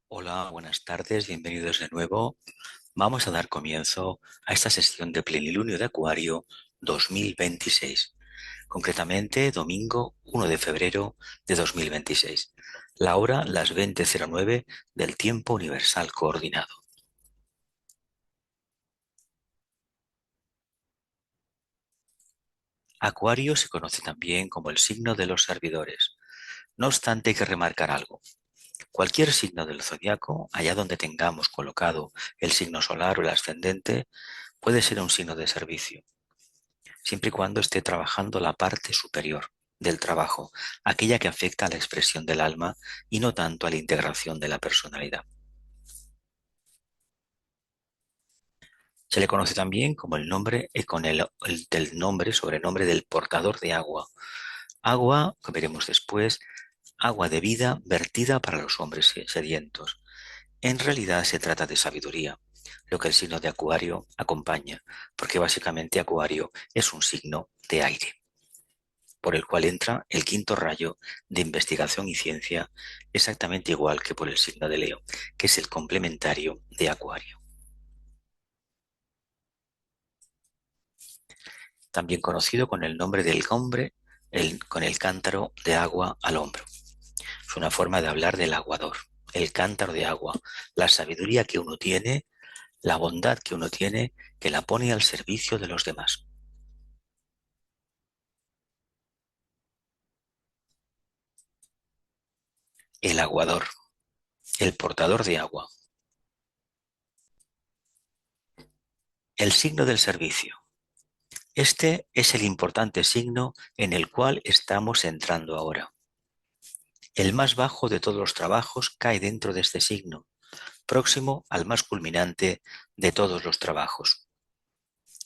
Hola, buenas tardes, bienvenidos de nuevo. Vamos a dar comienzo a esta sesión de Plenilunio de Acuario 2026, concretamente domingo 1 de febrero de 2026. La hora las 20:09 del tiempo universal coordinado. Acuario se conoce también como el signo de los servidores. No obstante, hay que remarcar algo. Cualquier signo del zodiaco, allá donde tengamos colocado el signo solar o el ascendente, puede ser un signo de servicio, siempre y cuando esté trabajando la parte superior del trabajo, aquella que afecta a la expresión del alma y no tanto a la integración de la personalidad. Se le conoce también como el nombre, con del nombre, sobrenombre del portador de agua. Agua, que veremos después, agua de vida vertida para los hombres sedientos. En realidad se trata de sabiduría, lo que el signo de Acuario acompaña, porque básicamente Acuario es un signo de aire, por el cual entra el quinto rayo de investigación y ciencia, exactamente igual que por el signo de Leo, que es el complementario de Acuario. También conocido con el nombre del hombre, con el cántaro de agua al hombro. Es una forma de hablar del aguador, el cántaro de agua, la sabiduría que uno tiene, la bondad que uno tiene, que la pone al servicio de los demás. El aguador, el portador de agua, el signo del servicio. Este es el importante signo en el cual estamos entrando ahora. El más bajo de todos los trabajos cae dentro de este signo, próximo al más culminante de todos los trabajos,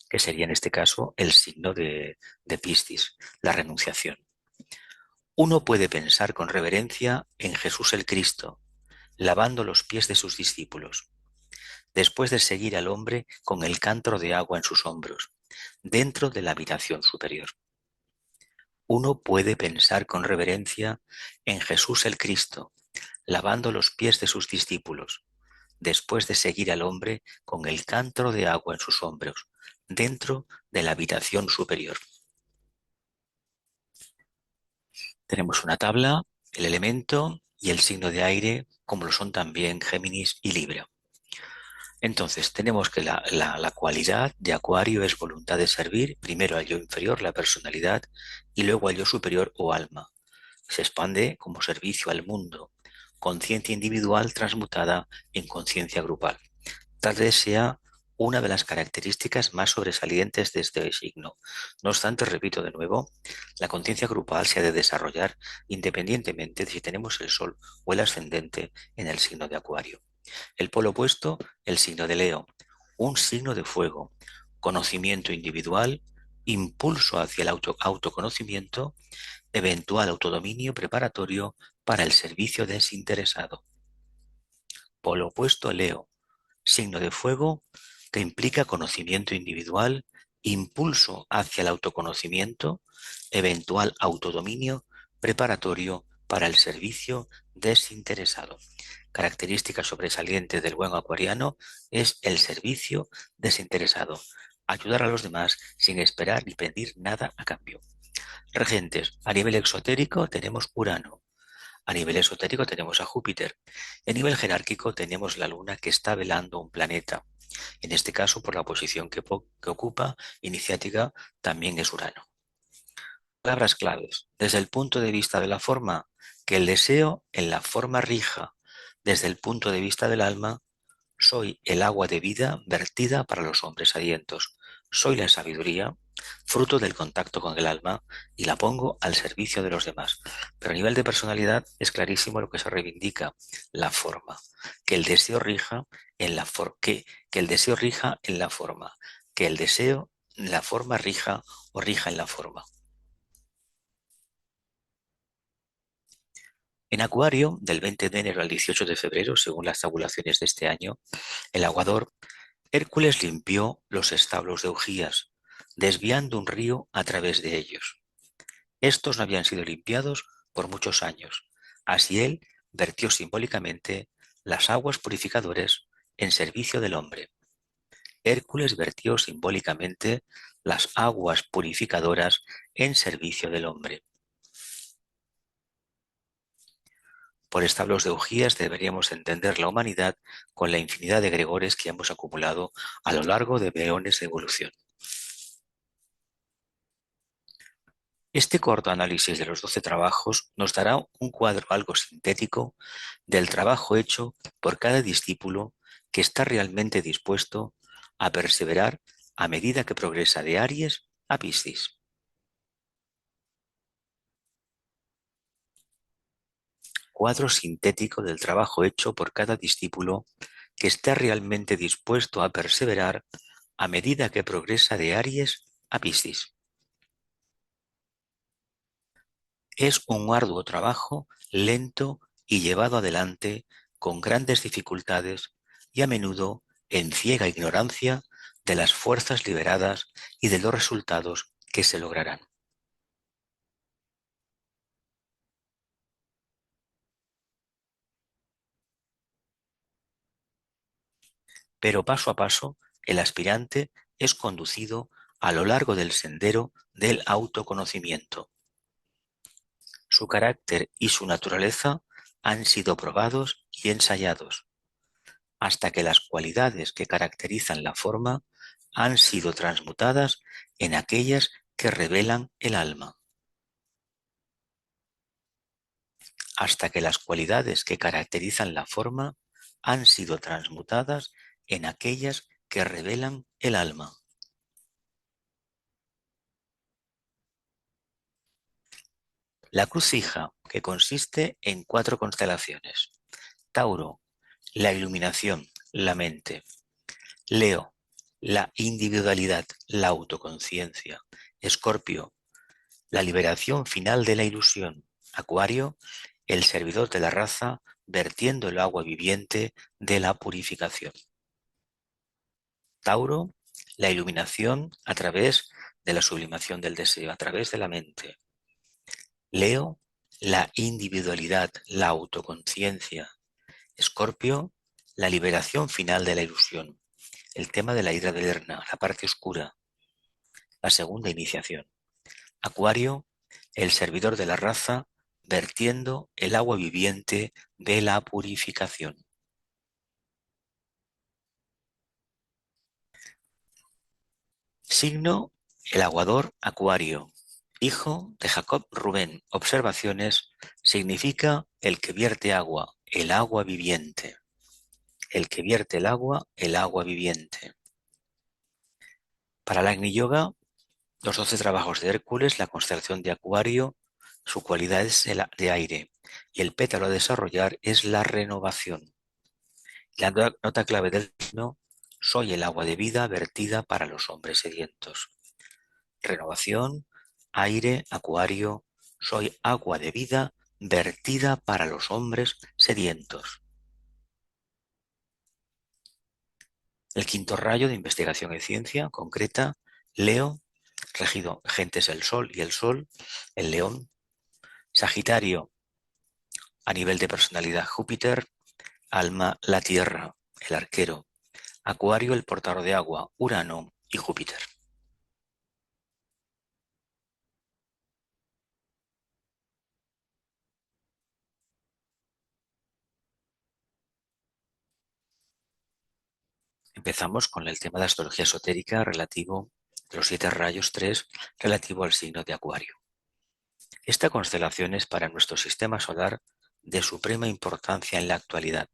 que sería en este caso el signo de Piscis, la renunciación. Uno puede pensar con reverencia en Jesús el Cristo, lavando los pies de sus discípulos, después de seguir al hombre con el cántaro de agua en sus hombros, dentro de la habitación superior. Uno puede pensar con reverencia en Jesús el Cristo, lavando los pies de sus discípulos, después de seguir al hombre con el cántaro de agua en sus hombros, dentro de la habitación superior. Tenemos una tabla, el elemento y el signo de aire, como lo son también Géminis y Libra. Entonces, tenemos que la cualidad de Acuario es voluntad de servir, primero al yo inferior, la personalidad, y luego al yo superior o alma. Se expande como servicio al mundo, conciencia individual transmutada en conciencia grupal. Tal vez sea una de las características más sobresalientes de este signo. No obstante, repito de nuevo, la conciencia grupal se ha de desarrollar independientemente de si tenemos el Sol o el ascendente en el signo de Acuario. El polo opuesto, el signo de Leo, un signo de fuego, conocimiento individual, impulso hacia el autoconocimiento, eventual autodominio preparatorio para el servicio desinteresado. Polo opuesto, Leo, signo de fuego que implica conocimiento individual, impulso hacia el autoconocimiento, eventual autodominio preparatorio para el servicio desinteresado. Característica sobresaliente del buen acuariano es el servicio desinteresado, ayudar a los demás sin esperar ni pedir nada a cambio. Regentes, a nivel exotérico tenemos Urano, a nivel esotérico tenemos a Júpiter, y a nivel jerárquico tenemos la Luna que está velando un planeta. En este caso, por la posición que ocupa, iniciática también es Urano. Palabras claves. Desde el punto de vista de la forma, que el deseo en la forma rija. Desde el punto de vista del alma, soy el agua de vida vertida para los hombres sedientos. Soy la sabiduría, fruto del contacto con el alma, y la pongo al servicio de los demás. Pero a nivel de personalidad es clarísimo lo que se reivindica, la forma. Que el deseo rija en la que el deseo rija en la forma. Que el deseo en la forma rija o rija en la forma. En Acuario, del 20 de enero al 18 de febrero, según las tabulaciones de este año, el aguador Hércules limpió los establos de Ugías, desviando un río a través de ellos. Estos no habían sido limpiados por muchos años. Así él vertió simbólicamente las aguas purificadores en servicio del hombre. Hércules vertió simbólicamente las aguas purificadoras en servicio del hombre. Por establos de Ugías deberíamos entender la humanidad con la infinidad de gregores que hemos acumulado a lo largo de eones de evolución. Este corto análisis de los 12 trabajos nos dará un cuadro algo sintético del trabajo hecho por cada discípulo que está realmente dispuesto a perseverar a medida que progresa de Aries a Piscis. Cuadro sintético del trabajo hecho por cada discípulo que está realmente dispuesto a perseverar a medida que progresa de Aries a Piscis. Es un arduo trabajo, lento y llevado adelante con grandes dificultades y a menudo en ciega ignorancia de las fuerzas liberadas y de los resultados que se lograrán. Pero paso a paso, el aspirante es conducido a lo largo del sendero del autoconocimiento. Su carácter y su naturaleza han sido probados y ensayados, hasta que las cualidades que caracterizan la forma han sido transmutadas en aquellas que revelan el alma. Hasta que las cualidades que caracterizan la forma han sido transmutadas en aquellas que revelan el alma. La cruz fija, que consiste en 4 constelaciones. Tauro, la iluminación, la mente. Leo, la individualidad, la autoconciencia. Escorpio, la liberación final de la ilusión. Acuario, el servidor de la raza, vertiendo el agua viviente de la purificación. Tauro, la iluminación a través de la sublimación del deseo, a través de la mente. Leo, la individualidad, la autoconciencia. Escorpio, la liberación final de la ilusión. El tema de la hidra de Lerna, la parte oscura, la segunda iniciación. Acuario, el servidor de la raza, vertiendo el agua viviente de la purificación. Signo, el aguador Acuario. Hijo de Jacob Rubén. Observaciones, significa el que vierte agua, el agua viviente. El que vierte el agua viviente. Para la Agni Yoga, los 12 trabajos de Hércules, la constelación de Acuario, su cualidad es el de aire y el pétalo a desarrollar es la renovación. La nota clave del signo: soy el agua de vida vertida para los hombres sedientos. Renovación, aire, Acuario, soy agua de vida vertida para los hombres sedientos. El quinto rayo de investigación y ciencia concreta, Leo, regido gentes el Sol y el Sol, el León. Sagitario, a nivel de personalidad Júpiter, alma la Tierra, el arquero. Acuario, el portador de agua, Urano y Júpiter. Empezamos con el tema de astrología esotérica relativo de los 7 rayos 3 relativo al signo de Acuario. Esta constelación es para nuestro sistema solar de suprema importancia en la actualidad,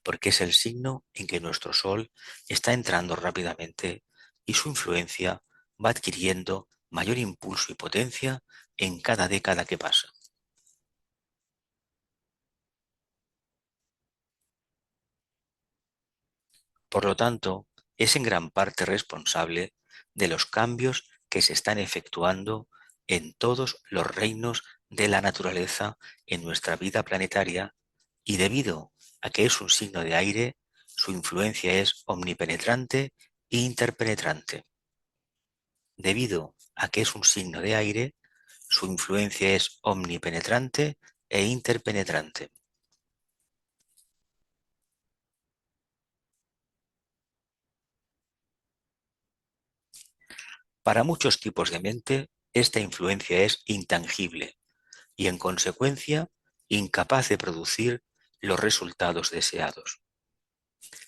porque es el signo en que nuestro Sol está entrando rápidamente y su influencia va adquiriendo mayor impulso y potencia en cada década que pasa. Por lo tanto, es en gran parte responsable de los cambios que se están efectuando en todos los reinos de la naturaleza en nuestra vida planetaria, y debido a que es un signo de aire, su influencia es omnipenetrante e interpenetrante. Debido a que es un signo de aire, su influencia es omnipenetrante e interpenetrante. Para muchos tipos de mente, esta influencia es intangible y, en consecuencia, incapaz de producir los resultados deseados.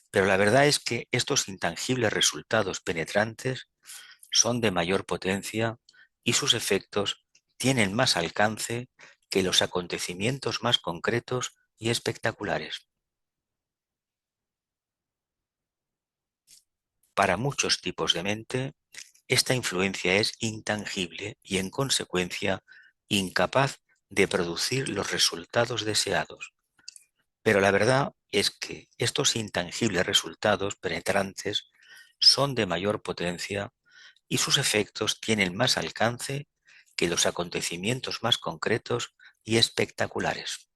Pero la verdad es que estos intangibles resultados penetrantes son de mayor potencia y sus efectos tienen más alcance que los acontecimientos más concretos y espectaculares. Para muchos tipos de mente, esta influencia es intangible y, en consecuencia, incapaz de producir los resultados deseados. Pero la verdad es que estos intangibles resultados penetrantes son de mayor potencia y sus efectos tienen más alcance que los acontecimientos más concretos y espectaculares.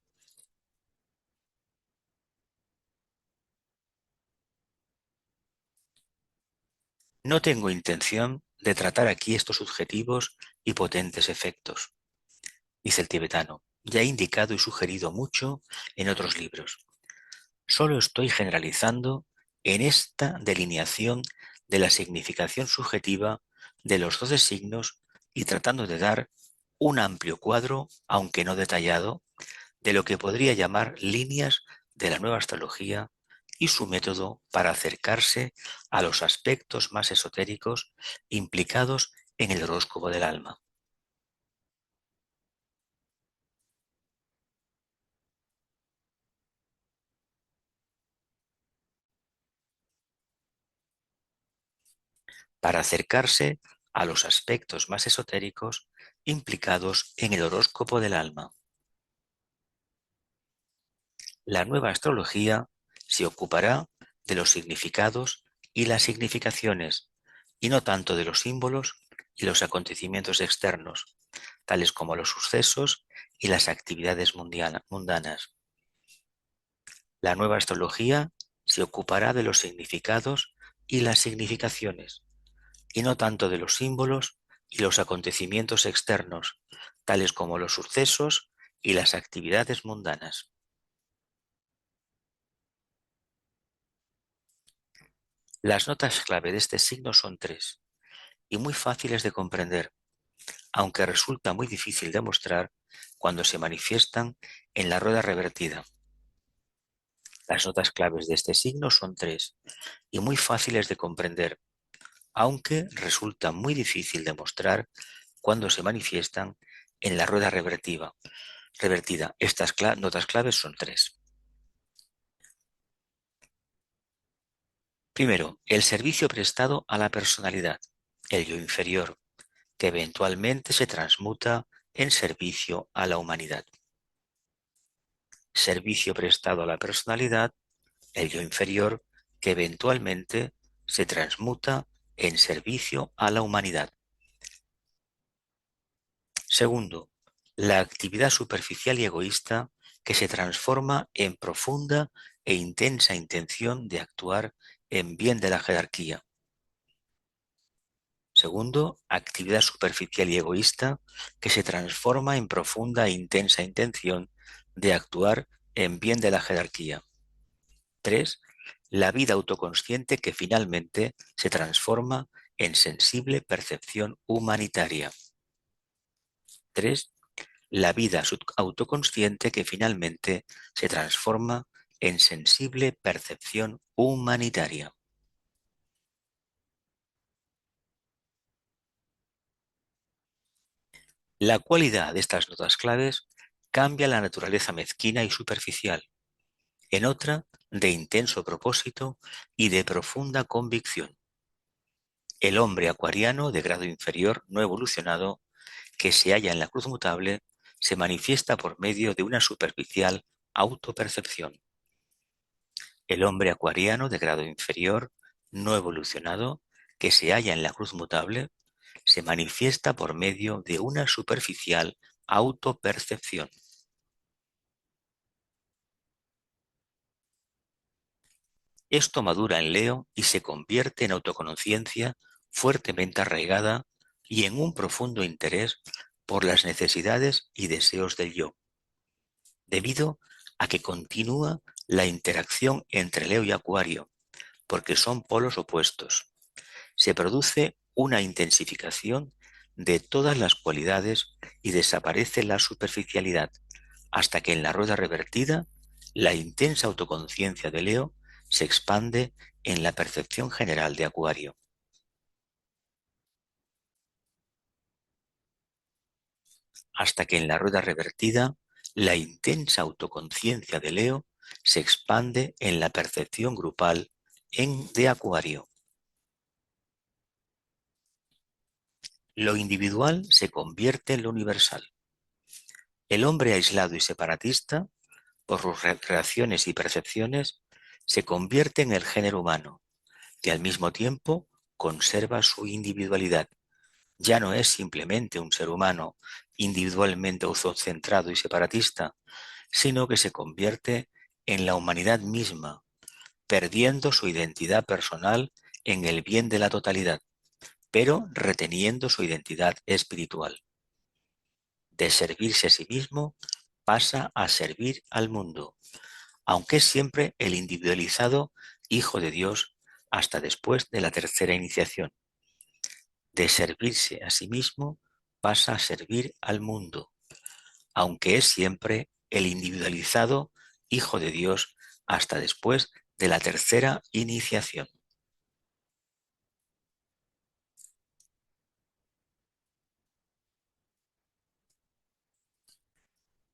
No tengo intención de tratar aquí estos subjetivos y potentes efectos, dice el tibetano. Ya he indicado y sugerido mucho en otros libros. Solo estoy generalizando en esta delineación de la significación subjetiva de los 12 signos y tratando de dar un amplio cuadro, aunque no detallado, de lo que podría llamar líneas de la nueva astrología y su método para acercarse a los aspectos más esotéricos implicados en el horóscopo del alma. Para acercarse a los aspectos más esotéricos implicados en el horóscopo del alma. La nueva astrología se ocupará de los significados y las significaciones, y no tanto de los símbolos y los acontecimientos externos, tales como los sucesos y las actividades mundanas. La nueva astrología se ocupará de los significados y las significaciones, y no tanto de los símbolos y los acontecimientos externos, tales como los sucesos y las actividades mundanas. Las notas clave de este signo son tres, y muy fáciles de comprender, aunque resulta muy difícil de mostrar cuando se manifiestan en la rueda revertida. Las notas claves de este signo son tres, y muy fáciles de comprender, aunque resulta muy difícil de mostrar cuando se manifiestan en la rueda revertida. Estas notas claves son tres. Primero, el servicio prestado a la personalidad, el yo inferior, que eventualmente se transmuta en servicio a la humanidad. Servicio prestado a la personalidad, el yo inferior, que eventualmente se transmuta en servicio a la humanidad. Segundo, la actividad superficial y egoísta que se transforma en profunda e intensa intención de actuar en bien de la jerarquía. Segundo, actividad superficial y egoísta que se transforma en profunda e intensa intención de actuar en bien de la jerarquía. 3. La vida autoconsciente que finalmente se transforma en sensible percepción humanitaria. 3. La vida autoconsciente que finalmente se transforma en sensible percepción humanitaria. La cualidad de estas notas claves cambia la naturaleza mezquina y superficial en otra de intenso propósito y de profunda convicción. El hombre acuariano de grado inferior no evolucionado que se halla en la cruz mutable se manifiesta por medio de una superficial autopercepción. El hombre acuariano de grado inferior no evolucionado que se halla en la cruz mutable se manifiesta por medio de una superficial autopercepción. Esto madura en Leo y se convierte en autoconciencia fuertemente arraigada y en un profundo interés por las necesidades y deseos del yo, debido a que continúa la interacción entre Leo y Acuario, porque son polos opuestos. Se produce una intensificación de todas las cualidades y desaparece la superficialidad, hasta que en la rueda revertida la intensa autoconciencia de Leo se expande en la percepción general de Acuario. Hasta que en la rueda revertida la intensa autoconciencia de Leo se expande en la percepción grupal de Acuario. Lo individual se convierte en lo universal. El hombre aislado y separatista, por sus reacciones y percepciones, se convierte en el género humano, que al mismo tiempo conserva su individualidad. Ya no es simplemente un ser humano individualmente autocentrado y separatista, sino que se convierte en la humanidad misma, perdiendo su identidad personal en el bien de la totalidad, pero reteniendo su identidad espiritual. De servirse a sí mismo pasa a servir al mundo, aunque es siempre el individualizado Hijo de Dios hasta después de la tercera iniciación. De servirse a sí mismo pasa a servir al mundo, aunque es siempre el individualizado Hijo de Dios hasta después de la tercera iniciación.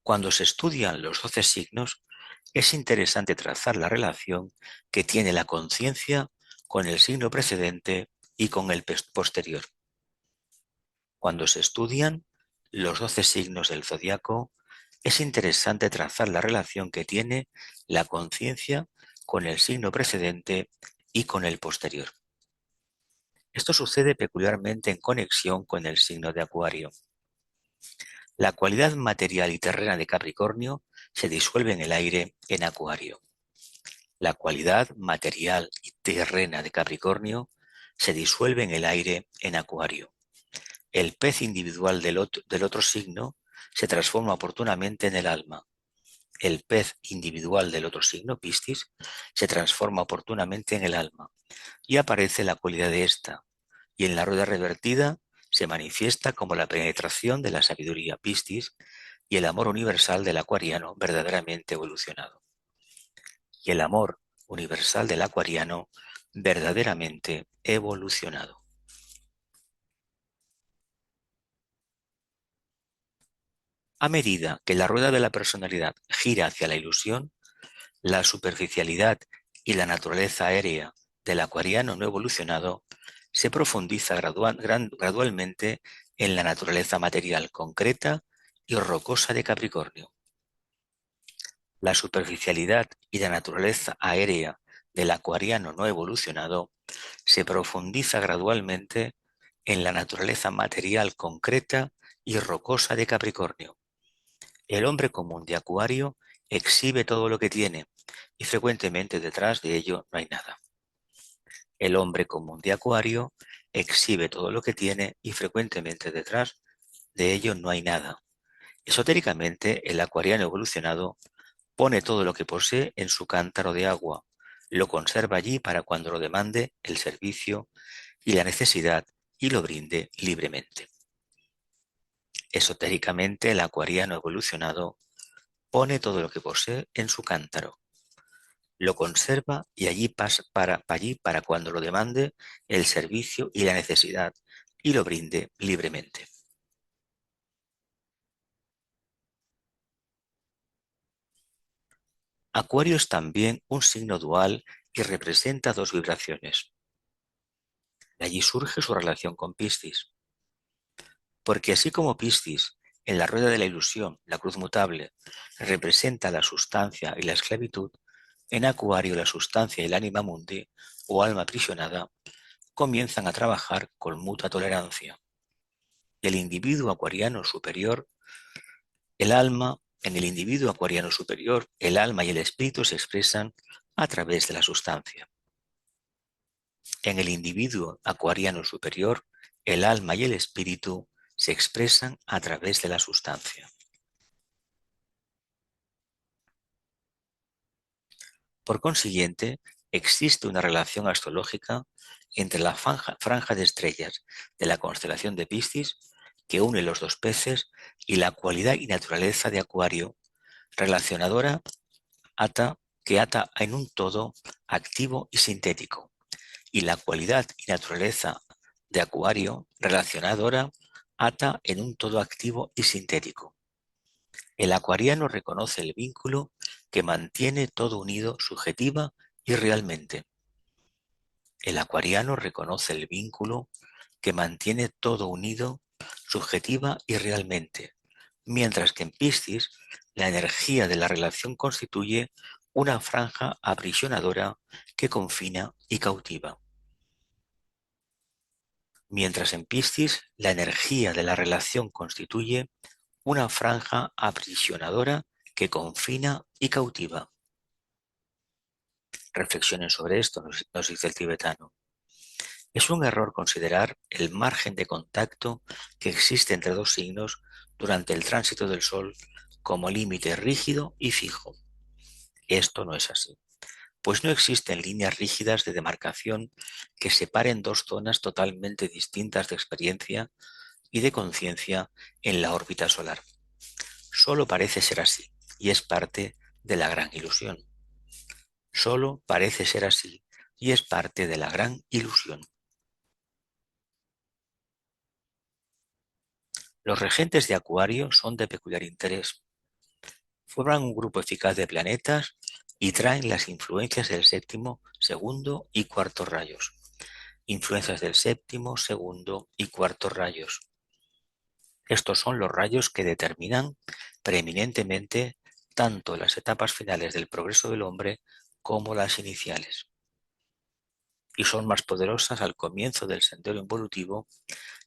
Cuando se estudian los 12 signos, es interesante trazar la relación que tiene la conciencia con el signo precedente y con el posterior. Cuando se estudian los 12 signos del zodiaco, es interesante trazar la relación que tiene la conciencia con el signo precedente y con el posterior. Esto sucede peculiarmente en conexión con el signo de Acuario. La cualidad material y terrena de Capricornio se disuelve en el aire en Acuario. La cualidad material y terrena de Capricornio se disuelve en el aire en Acuario. El pez individual del otro signo se transforma oportunamente en el alma. El pez individual del otro signo, Piscis, se transforma oportunamente en el alma y aparece la cualidad de ésta, y en la rueda revertida se manifiesta como la penetración de la sabiduría Piscis y el amor universal del acuariano verdaderamente evolucionado. Y el amor universal del acuariano verdaderamente evolucionado. A medida que la rueda de la personalidad gira hacia la ilusión, la superficialidad y la naturaleza aérea del acuariano no evolucionado se profundiza gradualmente en la naturaleza material concreta y rocosa de Capricornio. La superficialidad y la naturaleza aérea del acuariano no evolucionado se profundiza gradualmente en la naturaleza material concreta y rocosa de Capricornio. El hombre común de Acuario exhibe todo lo que tiene y frecuentemente detrás de ello no hay nada. El hombre común de Acuario exhibe todo lo que tiene y frecuentemente detrás de ello no hay nada. Esotéricamente, el acuariano evolucionado pone todo lo que posee en su cántaro de agua, lo conserva allí para cuando lo demande el servicio y la necesidad y lo brinde libremente. Esotéricamente, el acuariano evolucionado pone todo lo que posee en su cántaro, lo conserva y allí pasa allí para cuando lo demande el servicio y la necesidad y lo brinde libremente. Acuario es también un signo dual y representa dos vibraciones. De allí surge su relación con Piscis. Porque así como Piscis, en la rueda de la ilusión, la cruz mutable, representa la sustancia y la esclavitud, en Acuario la sustancia y el anima mundi, o alma aprisionada, comienzan a trabajar con mutua tolerancia. El individuo acuariano superior, el alma, en el individuo acuariano superior, el alma y el espíritu se expresan a través de la sustancia. En el individuo acuariano superior, el alma y el espíritu se expresan a través de la sustancia. Por consiguiente, existe una relación astrológica entre la franja de estrellas de la constelación de Piscis, que une los dos peces, y la cualidad y naturaleza de Acuario, relacionadora, que ata en un todo activo y sintético, y la cualidad y naturaleza de Acuario, relacionadora, ata en un todo activo y sintético. El acuariano reconoce el vínculo que mantiene todo unido subjetiva y realmente. El acuariano reconoce el vínculo que mantiene todo unido subjetiva y realmente, mientras que en Piscis la energía de la relación constituye una franja aprisionadora que confina y cautiva. Mientras en Piscis la energía de la relación constituye una franja aprisionadora que confina y cautiva. Reflexionen sobre esto, nos dice el tibetano. Es un error considerar el margen de contacto que existe entre dos signos durante el tránsito del Sol como límite rígido y fijo. Esto no es así, pues no existen líneas rígidas de demarcación que separen dos zonas totalmente distintas de experiencia y de conciencia en la órbita solar. Solo parece ser así, y es parte de la gran ilusión. Solo parece ser así, y es parte de la gran ilusión. Los regentes de Acuario son de peculiar interés. Forman un grupo eficaz de planetas y traen las influencias del séptimo, segundo y cuarto rayos. Influencias del séptimo, segundo y cuarto rayos. Estos son los rayos que determinan preeminentemente tanto las etapas finales del progreso del hombre como las iniciales. Y son más poderosas al comienzo del sendero involutivo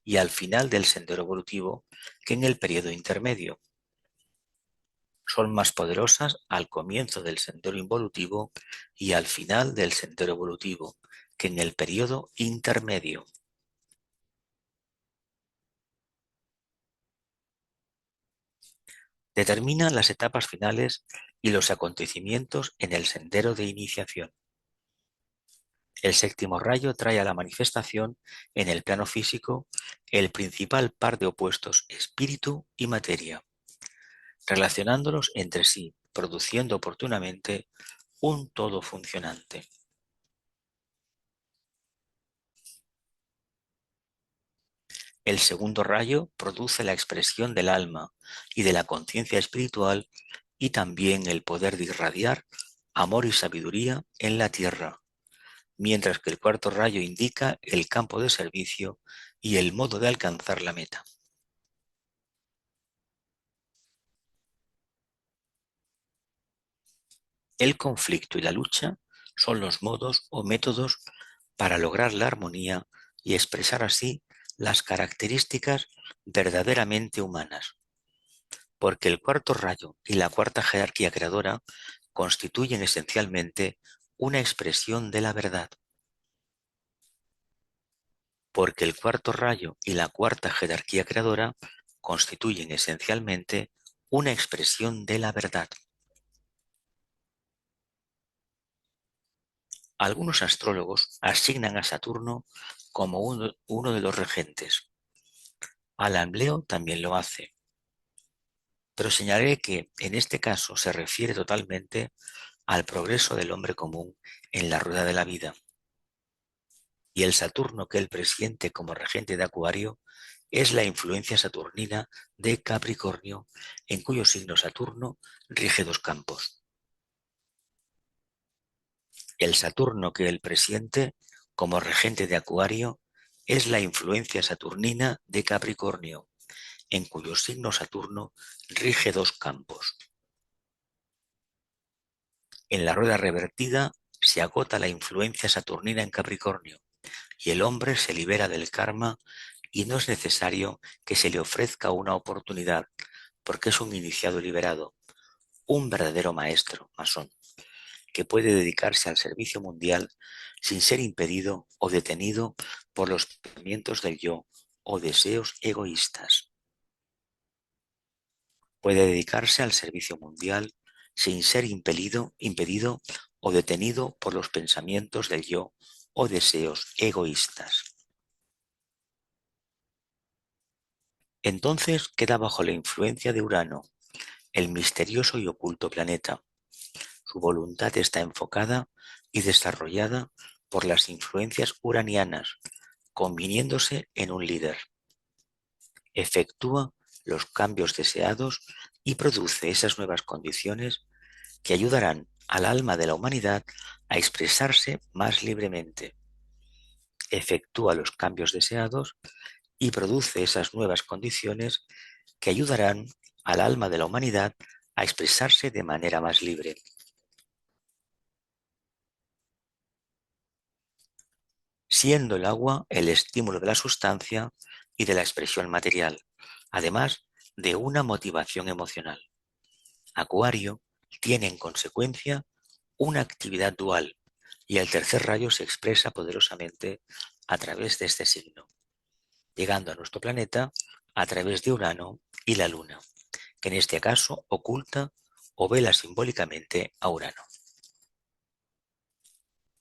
y al final del sendero evolutivo que en el periodo intermedio. Son más poderosas al comienzo del sendero involutivo y al final del sendero evolutivo que en el periodo intermedio. Determinan las etapas finales y los acontecimientos en el sendero de iniciación. El séptimo rayo trae a la manifestación en el plano físico el principal par de opuestos espíritu y materia, relacionándolos entre sí, produciendo oportunamente un todo funcionante. El segundo rayo produce la expresión del alma y de la conciencia espiritual y también el poder de irradiar amor y sabiduría en la tierra, mientras que el cuarto rayo indica el campo de servicio y el modo de alcanzar la meta. El conflicto y la lucha son los modos o métodos para lograr la armonía y expresar así las características verdaderamente humanas, porque el cuarto rayo y la cuarta jerarquía creadora constituyen esencialmente una expresión de la verdad, porque el cuarto rayo y la cuarta jerarquía creadora constituyen esencialmente una expresión de la verdad. Algunos astrólogos asignan a Saturno como uno de los regentes. Alan Leo también lo hace, pero señalaré que en este caso se refiere totalmente al progreso del hombre común en la rueda de la vida. Y el Saturno que él presiente como regente de Acuario es la influencia saturnina de Capricornio, en cuyo signo Saturno rige dos campos. El Saturno que él presiente como regente de Acuario es la influencia saturnina de Capricornio, en cuyo signo Saturno rige dos campos. En la rueda revertida se agota la influencia saturnina en Capricornio y el hombre se libera del karma y no es necesario que se le ofrezca una oportunidad porque es un iniciado liberado, un verdadero maestro, masón, que puede dedicarse al servicio mundial sin ser impedido o detenido por los pensamientos del yo o deseos egoístas. Puede dedicarse al servicio mundial sin ser impedido o detenido por los pensamientos del yo o deseos egoístas. Entonces queda bajo la influencia de Urano, el misterioso y oculto planeta. Su voluntad está enfocada y desarrollada por las influencias uranianas, conviniéndose en un líder. Efectúa los cambios deseados y produce esas nuevas condiciones que ayudarán al alma de la humanidad a expresarse más libremente. Efectúa los cambios deseados y produce esas nuevas condiciones que ayudarán al alma de la humanidad a expresarse de manera más libre. Siendo el agua el estímulo de la sustancia y de la expresión material, además de una motivación emocional. Acuario tiene en consecuencia una actividad dual y el tercer rayo se expresa poderosamente a través de este signo, llegando a nuestro planeta a través de Urano y la Luna, que en este caso oculta o vela simbólicamente a Urano.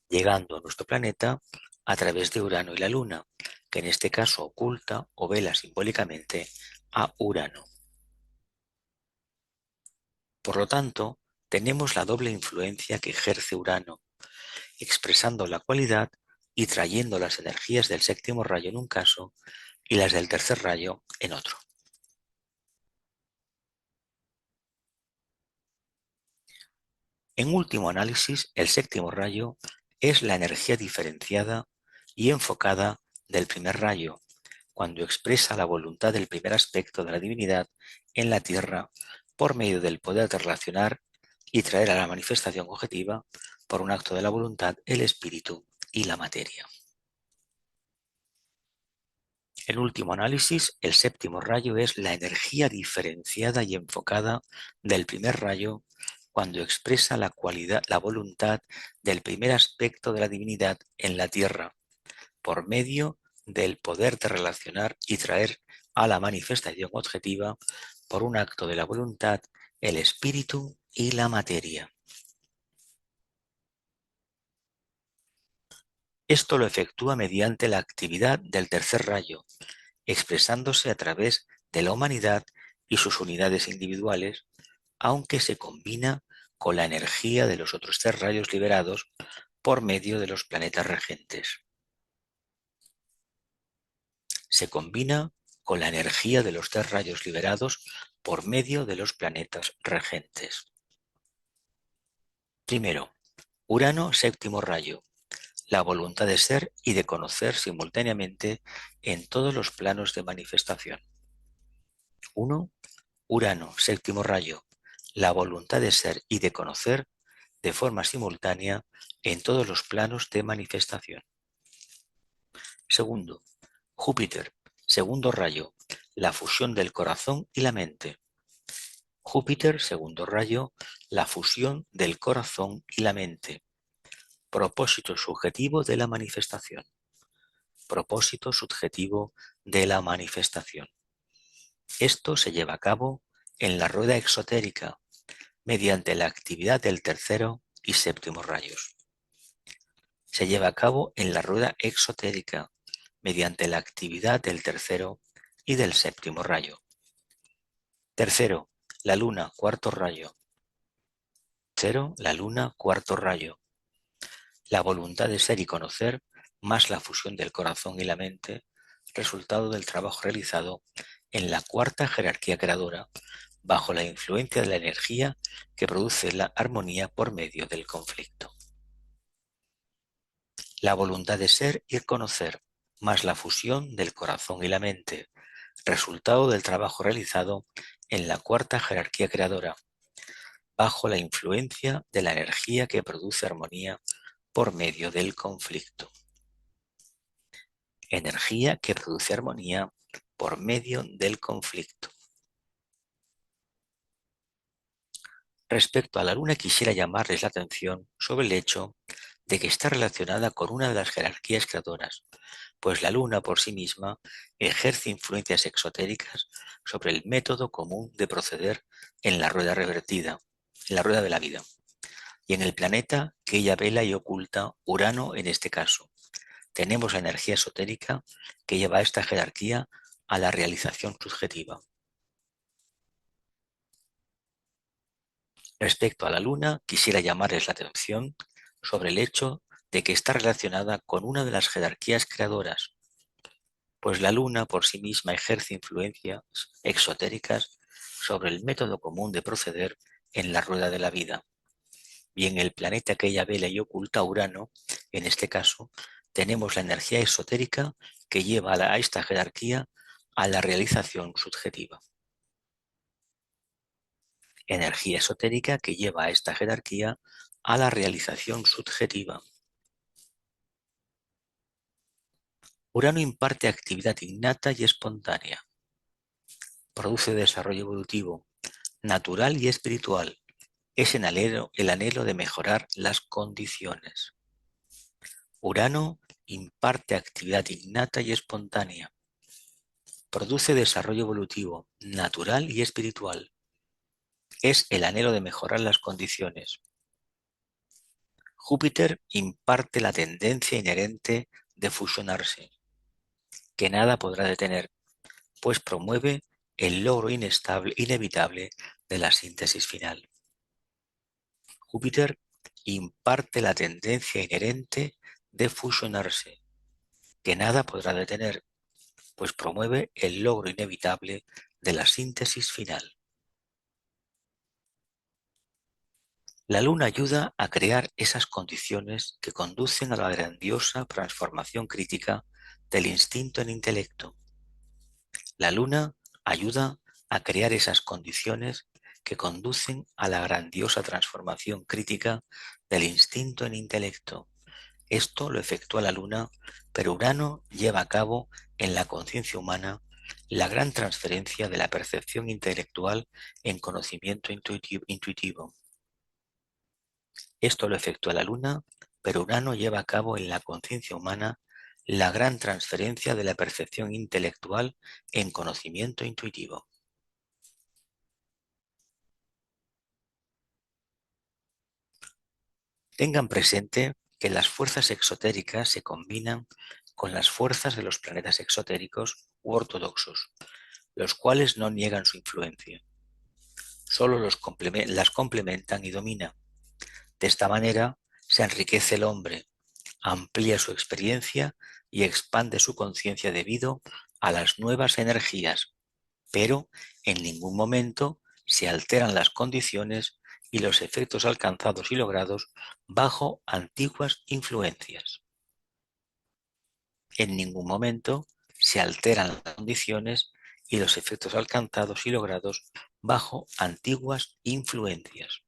Llegando a nuestro planeta a través de Urano y la Luna, que en este caso oculta o vela simbólicamente a Urano. Por lo tanto, tenemos la doble influencia que ejerce Urano, expresando la cualidad y trayendo las energías del séptimo rayo en un caso y las del tercer rayo en otro. En último análisis, el séptimo rayo es la energía diferenciada y enfocada del primer rayo, cuando expresa la voluntad del primer aspecto de la divinidad en la Tierra por medio del poder de relacionar y traer a la manifestación objetiva por un acto de la voluntad, el espíritu y la materia. En último análisis, el séptimo rayo es la energía diferenciada y enfocada del primer rayo cuando expresa la cualidad, la voluntad del primer aspecto de la divinidad en la Tierra, por medio del poder de relacionar y traer a la manifestación objetiva por un acto de la voluntad, el espíritu y la materia. Esto lo efectúa mediante la actividad del tercer rayo, expresándose a través de la humanidad y sus unidades individuales, aunque se combina con la energía de los otros tres rayos liberados por medio de los planetas regentes. Se combina con la energía de los tres rayos liberados por medio de los planetas regentes. Primero, Urano, séptimo rayo, la voluntad de ser y de conocer simultáneamente en todos los planos de manifestación. 1. Urano, séptimo rayo, la voluntad de ser y de conocer de forma simultánea en todos los planos de manifestación. Segundo, Júpiter, segundo rayo, la fusión del corazón y la mente. Júpiter, segundo rayo, la fusión del corazón y la mente. Propósito subjetivo de la manifestación. Propósito subjetivo de la manifestación. Esto se lleva a cabo en la rueda exotérica, mediante la actividad del tercero y séptimo rayos. Se lleva a cabo en la rueda exotérica, mediante la actividad del tercero y del séptimo rayo. Tercero, la luna, cuarto rayo. Tercero, la luna, cuarto rayo. La voluntad de ser y conocer, más la fusión del corazón y la mente, resultado del trabajo realizado en la cuarta jerarquía creadora, bajo la influencia de la energía que produce la armonía por medio del conflicto. La voluntad de ser y conocer, más la fusión del corazón y la mente, resultado del trabajo realizado en la cuarta jerarquía creadora, bajo la influencia de la energía que produce armonía por medio del conflicto. Energía que produce armonía por medio del conflicto. Respecto a la luna, quisiera llamarles la atención sobre el hecho de que está relacionada con una de las jerarquías creadoras, pues la luna por sí misma ejerce influencias exotéricas sobre el método común de proceder en la rueda revertida, en la rueda de la vida. Y en el planeta que ella vela y oculta, Urano en este caso, tenemos la energía esotérica que lleva a esta jerarquía a la realización subjetiva. Respecto a la Luna, quisiera llamarles la atención sobre el hecho de que está relacionada con una de las jerarquías creadoras, pues la Luna por sí misma ejerce influencias exotéricas sobre el método común de proceder en la rueda de la vida. Y en el planeta que ella vela y oculta, Urano, en este caso, tenemos la energía esotérica que lleva a esta jerarquía a la realización subjetiva. Energía esotérica que lleva a esta jerarquía a la realización subjetiva. Urano imparte actividad innata y espontánea. Produce desarrollo evolutivo, natural y espiritual. Es el anhelo de mejorar las condiciones. Urano imparte actividad innata y espontánea. Produce desarrollo evolutivo, natural y espiritual. Es el anhelo de mejorar las condiciones. Júpiter imparte la tendencia inherente de fusionarse, que nada podrá detener, pues promueve el logro inevitable de la síntesis final. Júpiter imparte la tendencia inherente de fusionarse, que nada podrá detener, pues promueve el logro inevitable de la síntesis final. La Luna ayuda a crear esas condiciones que conducen a la grandiosa transformación crítica del instinto en intelecto. La Luna ayuda a crear esas condiciones que conducen a la grandiosa transformación crítica del instinto en intelecto. Esto lo efectúa la Luna, pero Urano lleva a cabo en la conciencia humana la gran transferencia de la percepción intelectual en conocimiento intuitivo. Esto lo efectúa la Luna, pero Urano lleva a cabo en la conciencia humana la gran transferencia de la percepción intelectual en conocimiento intuitivo. Tengan presente que las fuerzas exotéricas se combinan con las fuerzas de los planetas exotéricos u ortodoxos, los cuales no niegan su influencia. Solo las complementan y dominan. De esta manera se enriquece el hombre, amplía su experiencia y expande su conciencia debido a las nuevas energías, pero en ningún momento se alteran las condiciones y los efectos alcanzados y logrados bajo antiguas influencias. En ningún momento se alteran las condiciones y los efectos alcanzados y logrados bajo antiguas influencias.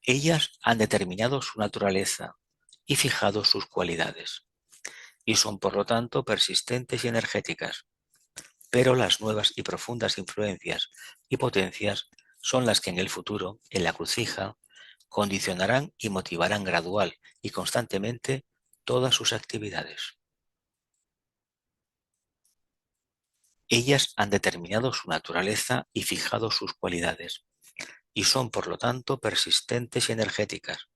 Ellas han determinado su naturaleza y fijado sus cualidades, y son por lo tanto persistentes y energéticas, pero las nuevas y profundas influencias y potencias son las que en el futuro, en la crucija, condicionarán y motivarán gradual y constantemente todas sus actividades. Ellas han determinado su naturaleza y fijado sus cualidades, y son por lo tanto persistentes y energéticas,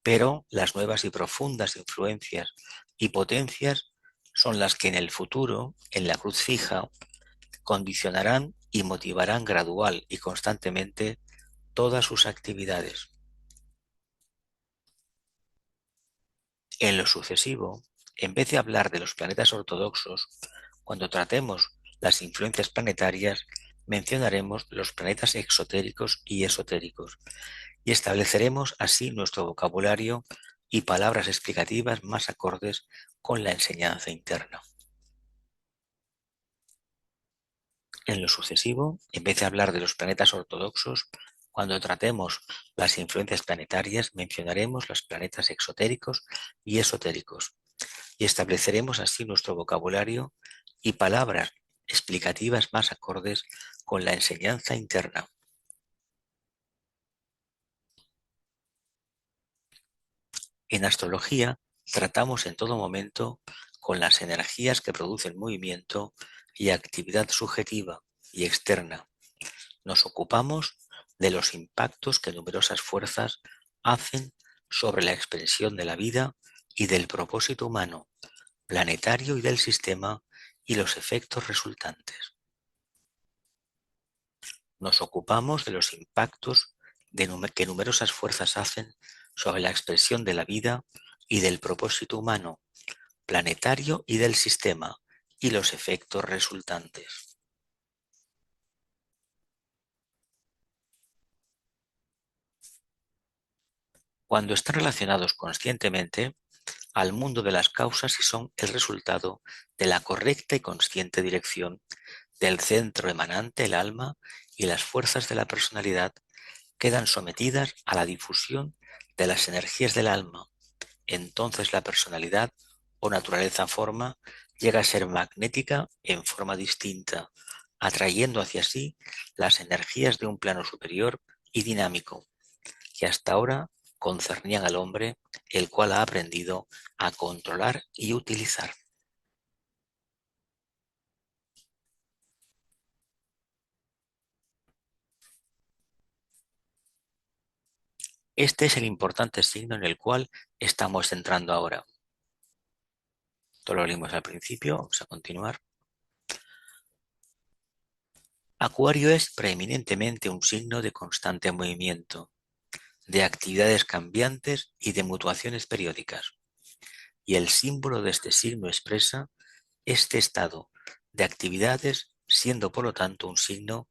pero las nuevas y profundas influencias y potencias son las que en el futuro, en la cruz fija, condicionarán y motivarán gradual y constantemente todas sus actividades. En lo sucesivo, en vez de hablar de los planetas ortodoxos, cuando tratemos las influencias planetarias, mencionaremos los planetas exotéricos y esotéricos, y estableceremos así nuestro vocabulario y palabras explicativas más acordes con la enseñanza interna. En lo sucesivo, en vez de hablar de los planetas ortodoxos, cuando tratemos las influencias planetarias, mencionaremos los planetas exotéricos y esotéricos, y estableceremos así nuestro vocabulario y palabras explicativas más acordes con la enseñanza interna. En astrología, tratamos en todo momento con las energías que producen movimiento y actividad subjetiva y externa. Nos ocupamos de los impactos que numerosas fuerzas hacen sobre la expresión de la vida y del propósito humano, planetario y del sistema y los efectos resultantes. Nos ocupamos de los impactos que numerosas fuerzas hacen sobre la expresión de la vida y del propósito humano, planetario y del sistema y los efectos resultantes. Cuando están relacionados conscientemente al mundo de las causas y son el resultado de la correcta y consciente dirección del centro emanante, el alma, y las fuerzas de la personalidad quedan sometidas a la difusión de las energías del alma. Entonces la personalidad o naturaleza forma llega a ser magnética en forma distinta, atrayendo hacia sí las energías de un plano superior y dinámico, que hasta ahora concernían al hombre, el cual ha aprendido a controlar y utilizar. Este es el importante signo en el cual estamos entrando ahora. Esto lo leímos al principio, vamos a continuar. Acuario es preeminentemente un signo de constante movimiento, de actividades cambiantes y de mutuaciones periódicas. Y el símbolo de este signo expresa este estado de actividades, siendo por lo tanto un signo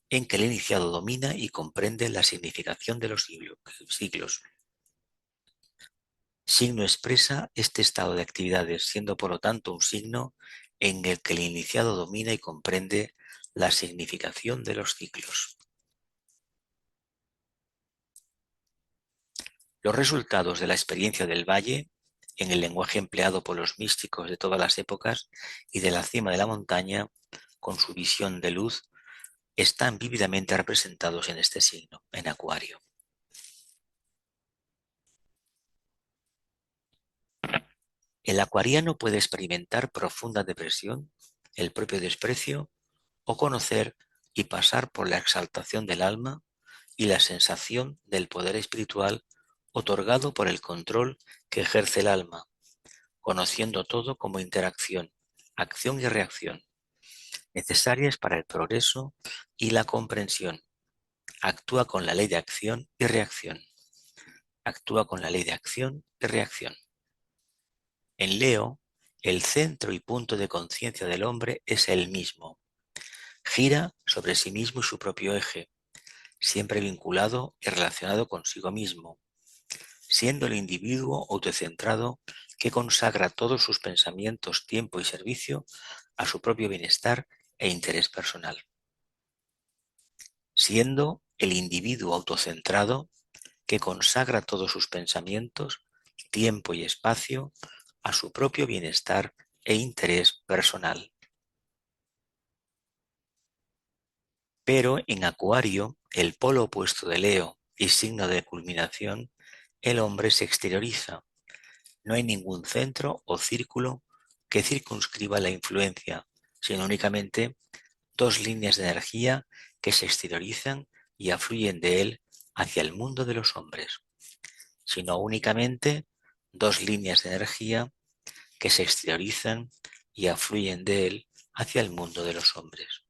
en que el iniciado domina y comprende la significación de los siglos. Signo expresa este estado de actividades, siendo por lo tanto un signo en el que el iniciado domina y comprende la significación de los ciclos. Los resultados de la experiencia del valle, en el lenguaje empleado por los místicos de todas las épocas y de la cima de la montaña, con su visión de luz, están vívidamente representados en este signo, en Acuario. El acuariano puede experimentar profunda depresión, el propio desprecio, o conocer y pasar por la exaltación del alma y la sensación del poder espiritual otorgado por el control que ejerce el alma, conociendo todo como interacción, acción y reacción, necesarias para el progreso y la comprensión. Actúa con la ley de acción y reacción. Actúa con la ley de acción y reacción. En Leo, el centro y punto de conciencia del hombre es el mismo. Gira sobre sí mismo y su propio eje, siempre vinculado y relacionado consigo mismo, siendo el individuo autocentrado que consagra todos sus pensamientos, tiempo y servicio a su propio bienestar e interés personal. Siendo el individuo autocentrado que consagra todos sus pensamientos, tiempo y espacio a su propio bienestar e interés personal. Pero en Acuario, el polo opuesto de Leo y signo de culminación, el hombre se exterioriza. No hay ningún centro o círculo que circunscriba la influencia, sino únicamente dos líneas de energía que se exteriorizan y afluyen de él hacia el mundo de los hombres, sino únicamente dos líneas de energía que se exteriorizan y afluyen de él hacia el mundo de los hombres.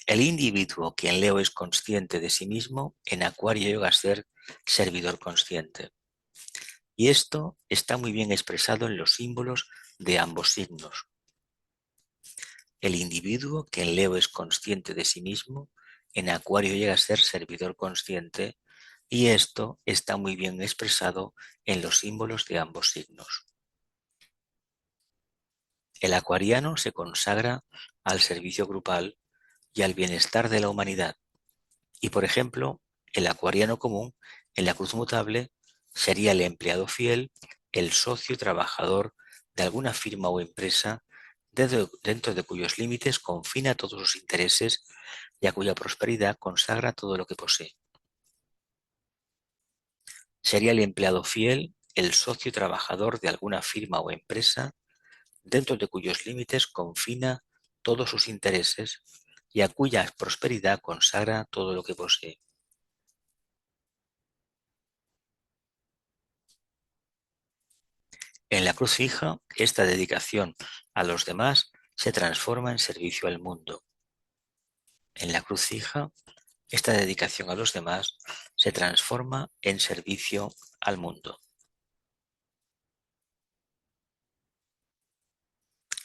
El individuo que en Leo es consciente de sí mismo, en Acuario llega a ser servidor consciente. Y esto está muy bien expresado en los símbolos de ambos signos. El individuo que en Leo es consciente de sí mismo, en Acuario llega a ser servidor consciente, y esto está muy bien expresado en los símbolos de ambos signos. El acuariano se consagra al servicio grupal y al bienestar de la humanidad. Y, por ejemplo, el acuariano común, en la cruz mutable, sería el empleado fiel, el socio trabajador de alguna firma o empresa dentro de cuyos límites confina todos sus intereses y a cuya prosperidad consagra todo lo que posee. Sería el empleado fiel, el socio trabajador de alguna firma o empresa dentro de cuyos límites confina todos sus intereses y a cuya prosperidad consagra todo lo que posee. En la cruz fija, esta dedicación a los demás se transforma en servicio al mundo. En la cruz fija, esta dedicación a los demás se transforma en servicio al mundo.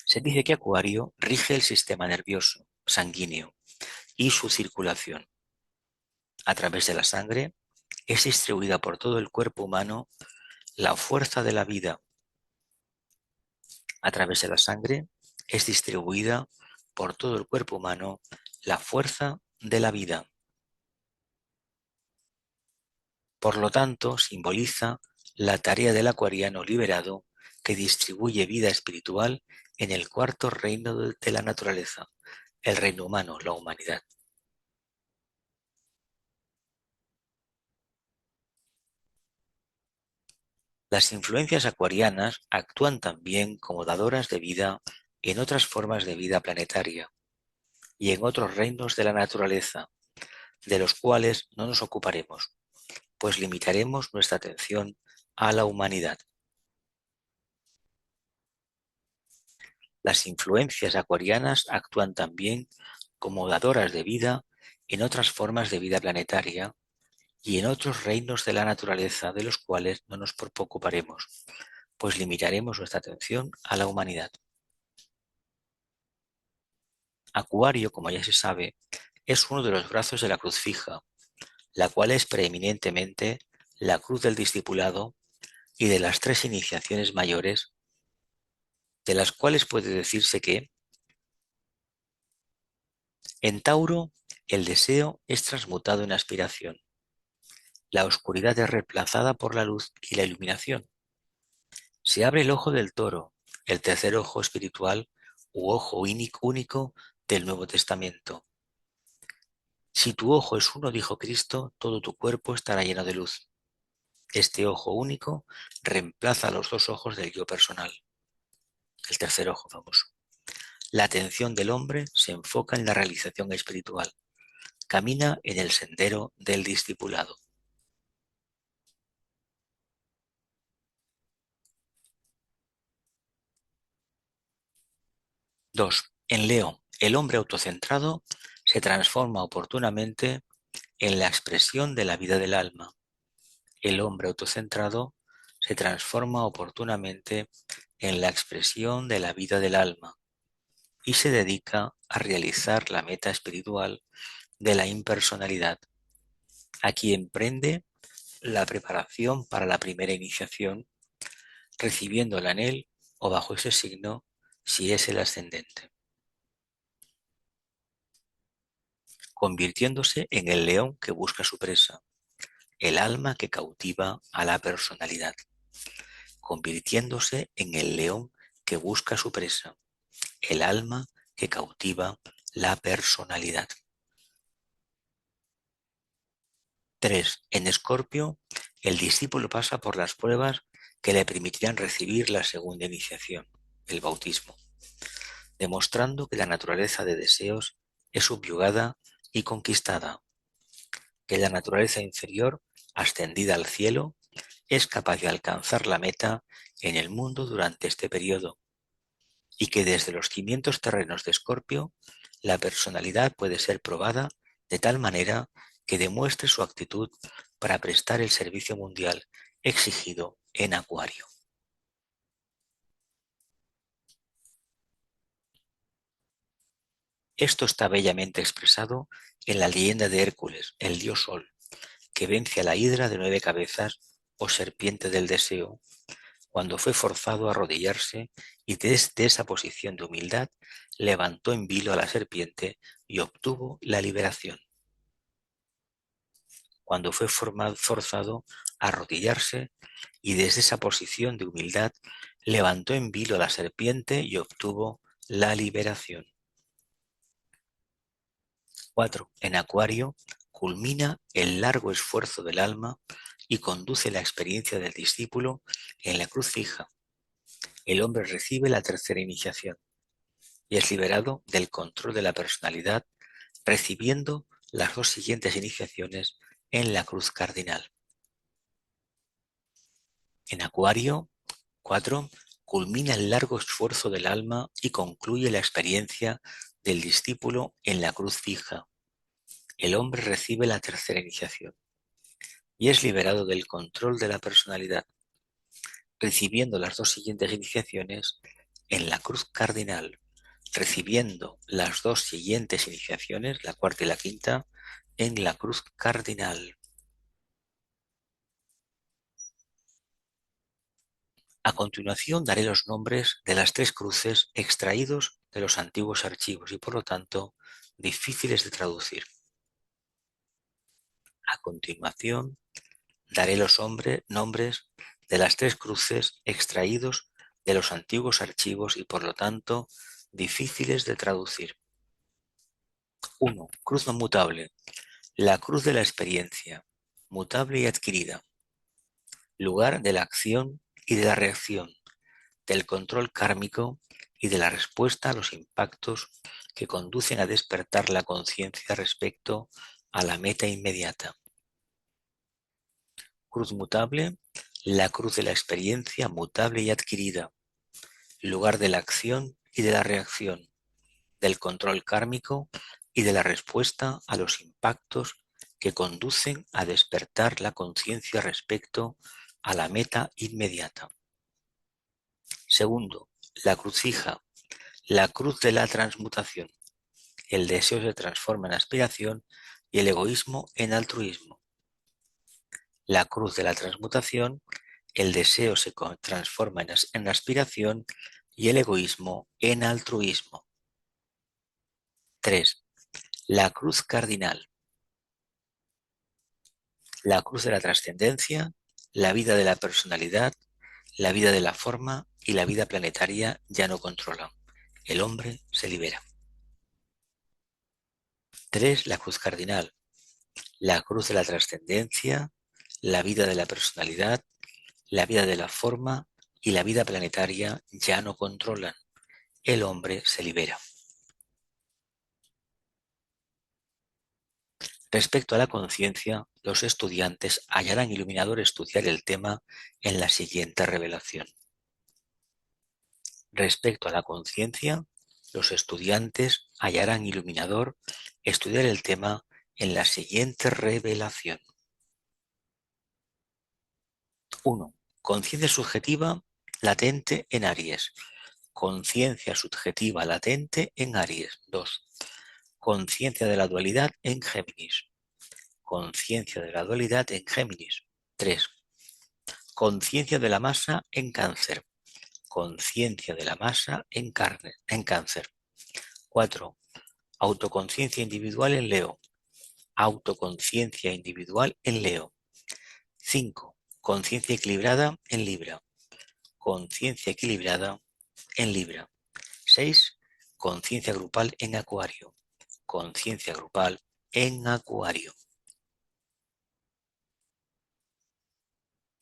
Se dice que Acuario rige el sistema nervioso, sanguíneo, y su circulación. A través de la sangre es distribuida por todo el cuerpo humano la fuerza de la vida. A través de la sangre es distribuida por todo el cuerpo humano la fuerza de la vida. Por lo tanto, simboliza la tarea del acuariano liberado que distribuye vida espiritual en el cuarto reino de la naturaleza, el reino humano, la humanidad. Las influencias acuarianas actúan también como dadoras de vida en otras formas de vida planetaria y en otros reinos de la naturaleza, de los cuales no nos ocuparemos, pues limitaremos nuestra atención a la humanidad. Las influencias acuarianas actúan también como dadoras de vida en otras formas de vida planetaria y en otros reinos de la naturaleza de los cuales no nos preocuparemos, pues limitaremos nuestra atención a la humanidad. Acuario, como ya se sabe, es uno de los brazos de la cruz fija, la cual es preeminentemente la cruz del discipulado y de las tres iniciaciones mayores, de las cuales puede decirse que en Tauro el deseo es transmutado en aspiración, la oscuridad es reemplazada por la luz y la iluminación. Se abre el ojo del toro, el tercer ojo espiritual u ojo único del Nuevo Testamento. Si tu ojo es uno, dijo Cristo, todo tu cuerpo estará lleno de luz. Este ojo único reemplaza los dos ojos del yo personal, el tercer ojo famoso. La atención del hombre se enfoca en la realización espiritual. Camina en el sendero del discipulado. 2. En Leo, el hombre autocentrado se transforma oportunamente en la expresión de la vida del alma. El hombre autocentrado se transforma oportunamente en la expresión de la vida del alma y se dedica a realizar la meta espiritual de la impersonalidad. Aquí emprende la preparación para la primera iniciación, recibiéndola en él o bajo ese signo si es el ascendente, convirtiéndose en el león que busca su presa, el alma que cautiva a la personalidad, convirtiéndose en el león que busca su presa, el alma que cautiva la personalidad. 3. En Escorpio, el discípulo pasa por las pruebas que le permitirán recibir la segunda iniciación, el bautismo, demostrando que la naturaleza de deseos es subyugada y conquistada, que la naturaleza inferior, ascendida al cielo, es capaz de alcanzar la meta en el mundo durante este periodo, y que desde los cimientos terrenos de Escorpio, la personalidad puede ser probada de tal manera que demuestre su actitud para prestar el servicio mundial exigido en Acuario. Esto está bellamente expresado en la leyenda de Hércules, el dios Sol, que vence a la hidra de 9 cabezas o serpiente del deseo, cuando fue forzado a arrodillarse y desde esa posición de humildad levantó en vilo a la serpiente y obtuvo la liberación. Cuando fue forzado a arrodillarse y desde esa posición de humildad levantó en vilo a la serpiente y obtuvo la liberación. 4. En Acuario culmina el largo esfuerzo del alma y conduce la experiencia del discípulo en la cruz fija. El hombre recibe la tercera iniciación y es liberado del control de la personalidad recibiendo las dos siguientes iniciaciones en la cruz cardinal. En Acuario, 4. Culmina el largo esfuerzo del alma y concluye la experiencia del discípulo en la cruz fija. El hombre recibe la tercera iniciación y es liberado del control de la personalidad, recibiendo las dos siguientes iniciaciones en la cruz cardinal, recibiendo las dos siguientes iniciaciones, la cuarta y la quinta, en la cruz cardinal. A continuación daré los nombres de las tres cruces extraídos de los antiguos archivos y por lo tanto difíciles de traducir. A continuación daré los nombres de las tres cruces extraídos de los antiguos archivos y por lo tanto difíciles de traducir. 1. Cruz no mutable. La cruz de la experiencia, mutable y adquirida. Lugar de la acción y de la reacción, del control kármico y de la respuesta a los impactos que conducen a despertar la conciencia respecto a la meta inmediata. Cruz mutable, la cruz de la experiencia mutable y adquirida, lugar de la acción y de la reacción, del control kármico y de la respuesta a los impactos que conducen a despertar la conciencia respecto a la meta inmediata. Segundo, la crucija, la cruz de la transmutación. El deseo se transforma en aspiración y el egoísmo en altruismo. La cruz de la transmutación, el deseo se transforma en aspiración y el egoísmo en altruismo. 3. La cruz cardinal. La cruz de la trascendencia, la vida de la personalidad, la vida de la forma y la vida planetaria ya no controlan. El hombre se libera. 3. La cruz cardinal. La cruz de la trascendencia, la vida de la personalidad, la vida de la forma y la vida planetaria ya no controlan. El hombre se libera. Respecto a la conciencia, los estudiantes hallarán iluminador estudiar el tema en la siguiente revelación. Respecto a la conciencia, los estudiantes hallarán iluminador estudiar el tema en la siguiente revelación. 1. Conciencia subjetiva latente en Aries. Conciencia subjetiva latente en Aries. 2. Conciencia de la dualidad en Géminis. Conciencia de la dualidad en Géminis. 3. Conciencia de la masa en Cáncer. Conciencia de la masa en Cáncer. 4. Autoconciencia individual en Leo. Autoconciencia individual en Leo. 5. Conciencia equilibrada en Libra. Conciencia equilibrada en Libra. 6. Conciencia grupal en Acuario. Conciencia grupal en Acuario.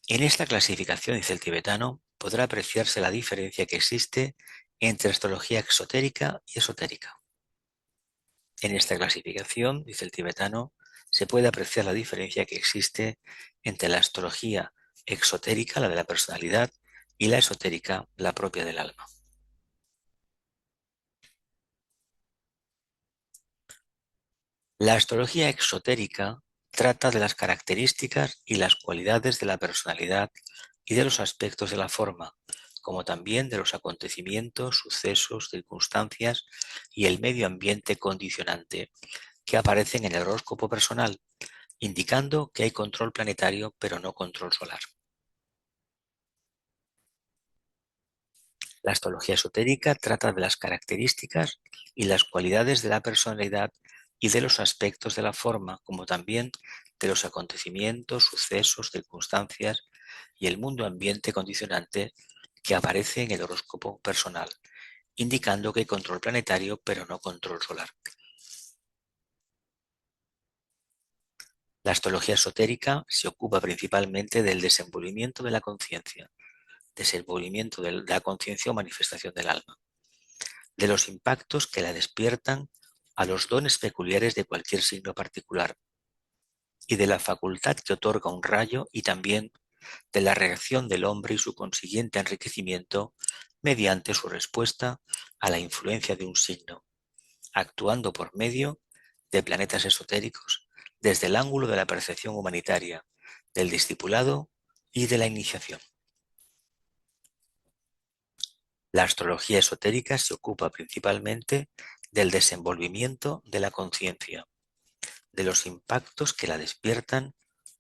En esta clasificación, dice el tibetano, podrá apreciarse la diferencia que existe entre astrología exotérica y esotérica. En esta clasificación, dice el tibetano, se puede apreciar la diferencia que existe entre la astrología exotérica, la de la personalidad, y la esotérica, la propia del alma. La astrología exotérica trata de las características y las cualidades de la personalidad y de los aspectos de la forma, como también de los acontecimientos, sucesos, circunstancias y el medio ambiente condicionante que aparecen en el horóscopo personal, indicando que hay control planetario pero no control solar. La astrología esotérica trata de las características y las cualidades de la personalidad y de los aspectos de la forma, como también de los acontecimientos, sucesos, circunstancias y el mundo ambiente condicionante que aparece en el horóscopo personal, indicando que hay control planetario pero no control solar. La astrología esotérica se ocupa principalmente del desenvolvimiento de la conciencia, desenvolvimiento de la conciencia o manifestación del alma, de los impactos que la despiertan a los dones peculiares de cualquier signo particular y de la facultad que otorga un rayo y también de la reacción del hombre y su consiguiente enriquecimiento mediante su respuesta a la influencia de un signo, actuando por medio de planetas esotéricos desde el ángulo de la percepción humanitaria, del discipulado y de la iniciación. La astrología esotérica se ocupa principalmente del desenvolvimiento de la conciencia, de los impactos que la despiertan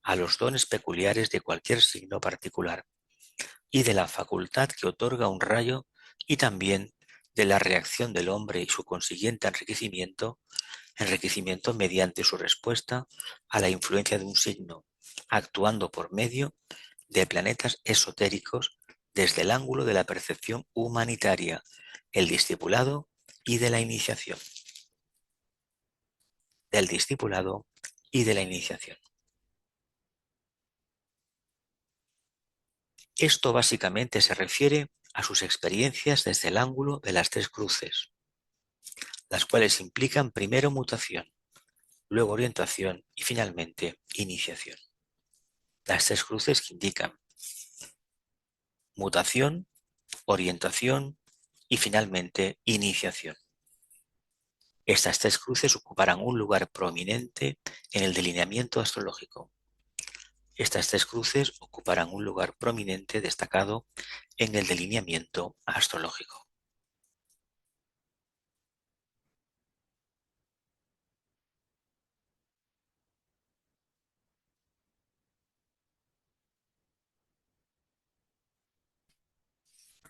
a los dones peculiares de cualquier signo particular y de la facultad que otorga un rayo y también de la reacción del hombre y su consiguiente enriquecimiento mediante su respuesta a la influencia de un signo, actuando por medio de planetas esotéricos desde el ángulo de la percepción humanitaria, el discipulado y de la iniciación. Del discipulado y de la iniciación. Esto básicamente se refiere a sus experiencias desde el ángulo de las tres cruces, las cuales implican primero mutación, luego orientación y finalmente iniciación. Las tres cruces que indican mutación, orientación y finalmente iniciación. Estas tres cruces ocuparán un lugar prominente en el delineamiento astrológico. Estas tres cruces ocuparán un lugar prominente destacado en el delineamiento astrológico.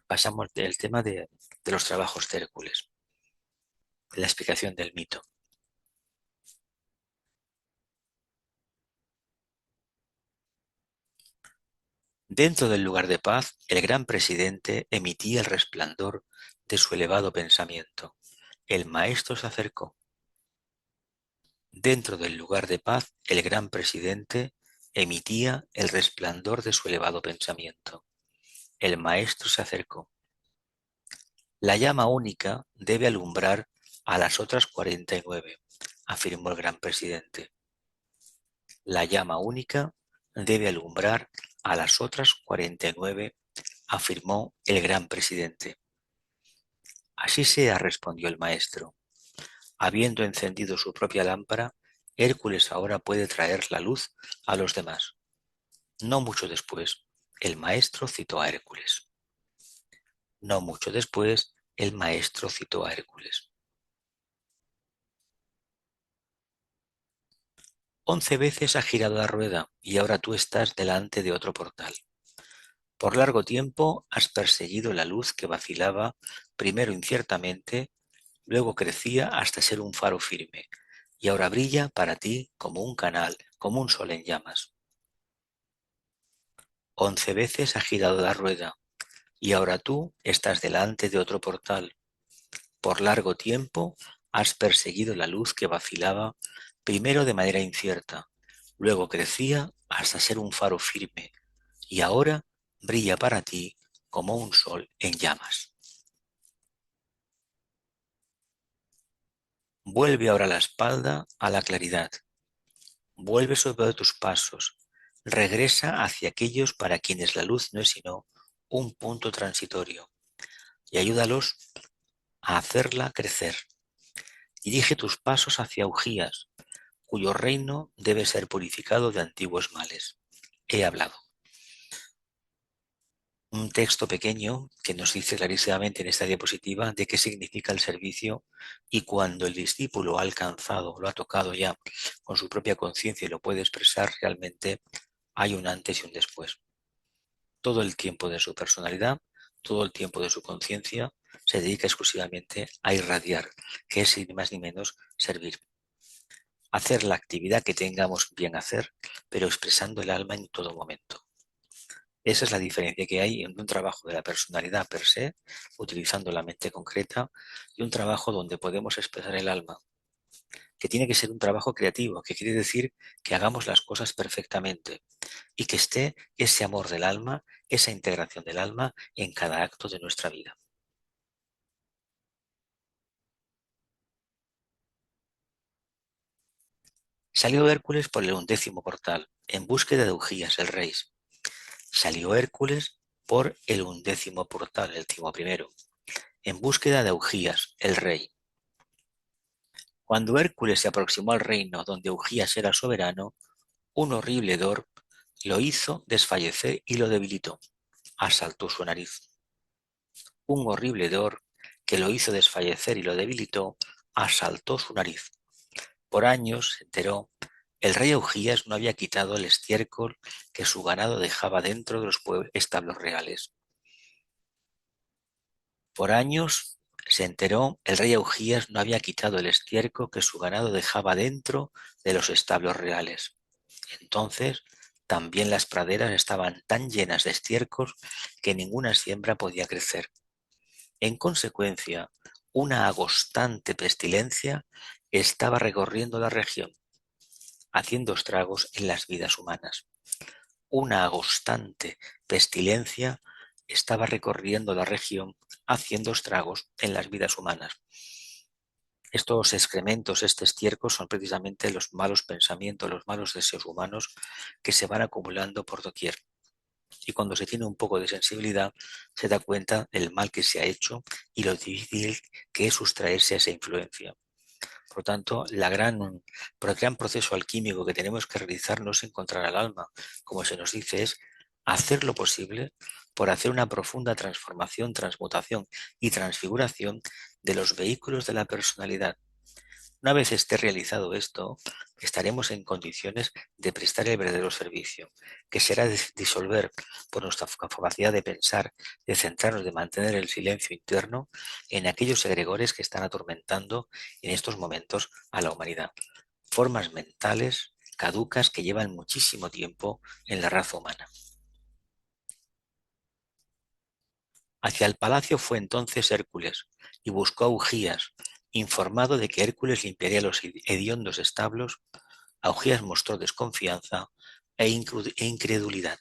Pasamos del tema de los trabajos de Hércules, de la explicación del mito. Dentro del lugar de paz, el gran presidente emitía el resplandor de su elevado pensamiento. El maestro se acercó. Dentro del lugar de paz, el gran presidente emitía el resplandor de su elevado pensamiento. El maestro se acercó. La llama única debe alumbrar a las otras 49, afirmó el gran presidente. La llama única debe alumbrar a las otras 49, afirmó el gran presidente. Así sea, respondió el maestro. Habiendo encendido su propia lámpara, Hércules ahora puede traer la luz a los demás. No mucho después, el maestro citó a Hércules. No mucho después, el maestro citó a Hércules. 11 veces ha girado la rueda y ahora tú estás delante de otro portal. Por largo tiempo has perseguido la luz que vacilaba, primero inciertamente, luego crecía hasta ser un faro firme, y ahora brilla para ti como un canal, como un sol en llamas. 11 veces ha girado la rueda, y ahora tú estás delante de otro portal. Por largo tiempo has perseguido la luz que vacilaba, primero de manera incierta, luego crecía hasta ser un faro firme, y ahora brilla para ti como un sol en llamas. Vuelve ahora la espalda a la claridad. Vuelve sobre tus pasos. Regresa hacia aquellos para quienes la luz no es sino un punto transitorio, y ayúdalos a hacerla crecer. Dirige tus pasos hacia Ugías, cuyo reino debe ser purificado de antiguos males. He hablado. Un texto pequeño que nos dice clarísimamente en esta diapositiva de qué significa el servicio y cuando el discípulo ha alcanzado, lo ha tocado ya con su propia conciencia y lo puede expresar, realmente hay un antes y un después. Todo el tiempo de su personalidad, todo el tiempo de su conciencia se dedica exclusivamente a irradiar, que es ni más ni menos servir. Hacer la actividad que tengamos bien hacer, pero expresando el alma en todo momento. Esa es la diferencia que hay entre un trabajo de la personalidad per se, utilizando la mente concreta, y un trabajo donde podemos expresar el alma, que tiene que ser un trabajo creativo, que quiere decir que hagamos las cosas perfectamente y que esté ese amor del alma, esa integración del alma en cada acto de nuestra vida. Salió Hércules por el 11º portal, en búsqueda de Ugías, el rey. Salió Hércules por el 11º portal, el 11º, en búsqueda de Ugías, el rey. Cuando Hércules se aproximó al reino donde Ugías era soberano, un horrible hedor lo hizo desfallecer y lo debilitó. Asaltó su nariz. Un horrible hedor que lo hizo desfallecer y lo debilitó, asaltó su nariz. Por años, se enteró, el rey Ugías no había quitado el estiércol que su ganado dejaba dentro de los establos reales. Por años, se enteró, el rey Ugías no había quitado el estiércol que su ganado dejaba dentro de los establos reales. Entonces, también las praderas estaban tan llenas de estiércol que ninguna siembra podía crecer. En consecuencia, una agostante pestilencia estaba recorriendo la región, haciendo estragos en las vidas humanas. Una agostante pestilencia estaba recorriendo la región, haciendo estragos en las vidas humanas. Estos excrementos, este estiércol, son precisamente los malos pensamientos, los malos deseos humanos que se van acumulando por doquier. Y cuando se tiene un poco de sensibilidad, se da cuenta del mal que se ha hecho y lo difícil que es sustraerse a esa influencia. Por lo tanto, el gran proceso alquímico que tenemos que realizar no es encontrar al alma, como se nos dice, es hacer lo posible por hacer una profunda transformación, transmutación y transfiguración de los vehículos de la personalidad. Una vez esté realizado esto, estaremos en condiciones de prestar el verdadero servicio, que será disolver por nuestra capacidad de pensar, de centrarnos, de mantener el silencio interno en aquellos egregores que están atormentando en estos momentos a la humanidad. Formas mentales caducas que llevan muchísimo tiempo en la raza humana. Hacia el palacio fue entonces Hércules y buscó a Ugías, informado de que Hércules limpiaría los hediondos establos. Augías mostró desconfianza e incredulidad.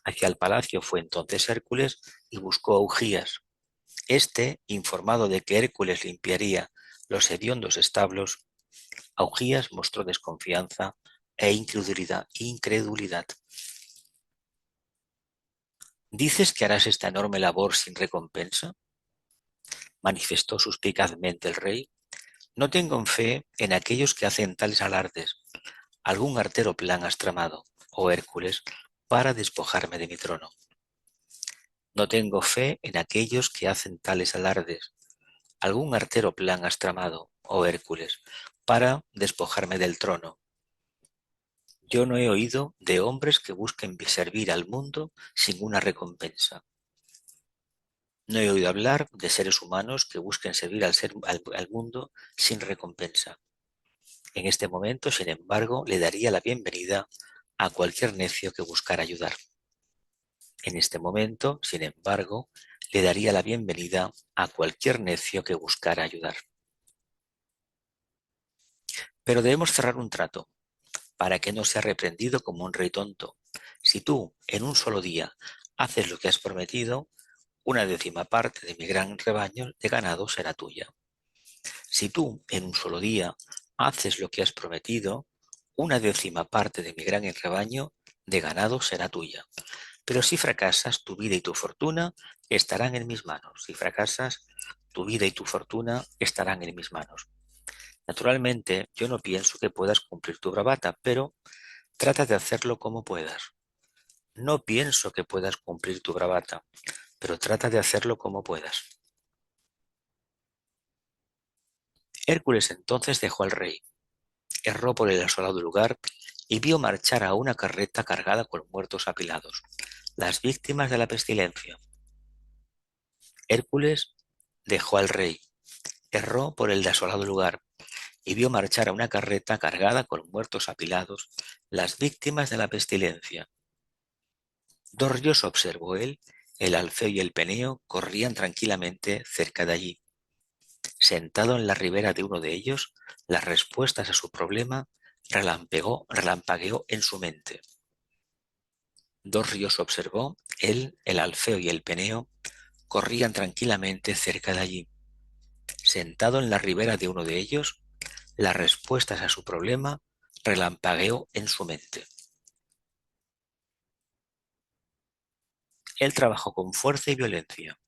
Hacia el palacio fue entonces Hércules y buscó a Augías. Este, informado de que Hércules limpiaría los hediondos establos, Augías mostró desconfianza e incredulidad. ¿Dices que harás esta enorme labor sin recompensa?, manifestó suspicazmente el rey. No tengo fe en aquellos que hacen tales alardes. Algún artero plan has tramado, oh Hércules, para despojarme de mi trono. No tengo fe en aquellos que hacen tales alardes. Algún artero plan has tramado, oh Hércules, para despojarme del trono. Yo no he oído de hombres que busquen servir al mundo sin una recompensa. No he oído hablar de seres humanos que busquen servir al mundo sin recompensa. En este momento, sin embargo, le daría la bienvenida a cualquier necio que buscara ayudar. En este momento, sin embargo, le daría la bienvenida a cualquier necio que buscara ayudar. Pero debemos cerrar un trato, para que no sea reprendido como un rey tonto. Si tú, en un solo día, haces lo que has prometido, 1/10 parte de mi gran rebaño de ganado será tuya. Si tú, en un solo día, haces lo que has prometido, 1/10 parte de mi gran rebaño de ganado será tuya. Pero si fracasas, tu vida y tu fortuna estarán en mis manos. Si fracasas, tu vida y tu fortuna estarán en mis manos. Naturalmente, yo no pienso que puedas cumplir tu bravata, pero trata de hacerlo como puedas. No pienso que puedas cumplir tu bravata, pero trata de hacerlo como puedas. Hércules entonces dejó al rey, erró por el asolado lugar y vio marchar a una carreta cargada con muertos apilados, las víctimas de la pestilencia. Hércules dejó al rey, erró por el desolado lugar y vio marchar a una carreta cargada con muertos apilados, las víctimas de la pestilencia. 2 ríos observó él, el Alfeo y el Peneo, corrían tranquilamente cerca de allí. Sentado en la ribera de uno de ellos, las respuestas a su problema relampagueó en su mente. 2 ríos observó él, el Alfeo y el Peneo, corrían tranquilamente cerca de allí. Sentado en la ribera de uno de ellos, las respuestas a su problema relampagueó en su mente. Él trabajó con fuerza y violencia.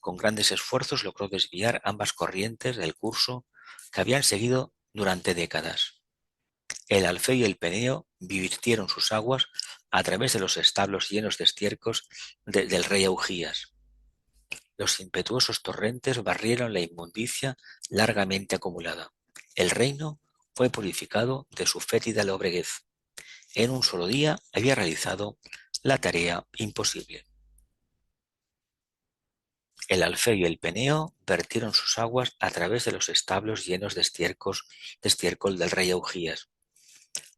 Con grandes esfuerzos logró desviar ambas corrientes del curso que habían seguido durante décadas. El Alfeo y el Peneo virtieron sus aguas a través de los establos llenos de estiércol del rey Augías. Los impetuosos torrentes barrieron la inmundicia largamente acumulada. El reino fue purificado de su fétida lobreguez. En un solo día había realizado la tarea imposible. El Alfeo y el Peneo vertieron sus aguas a través de los establos llenos de estiércol del rey Augías.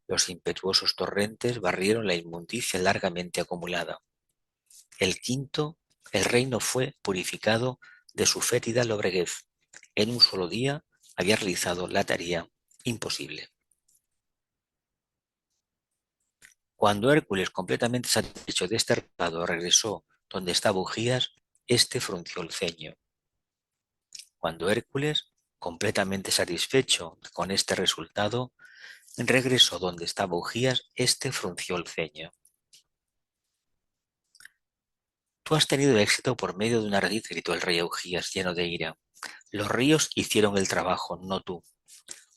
Los impetuosos torrentes barrieron la inmundicia largamente acumulada. El quinto, el reino fue purificado de su fétida lobreguez. En un solo día había realizado la tarea imposible. Cuando Hércules, completamente satisfecho de este resultado, regresó donde estaba Ugías, éste frunció el ceño. Cuando Hércules, completamente satisfecho con este resultado, regresó donde estaba Ugías, éste frunció el ceño. Tú has tenido éxito por medio de una ardid, gritó el rey Augías, lleno de ira. Los ríos hicieron el trabajo, no tú.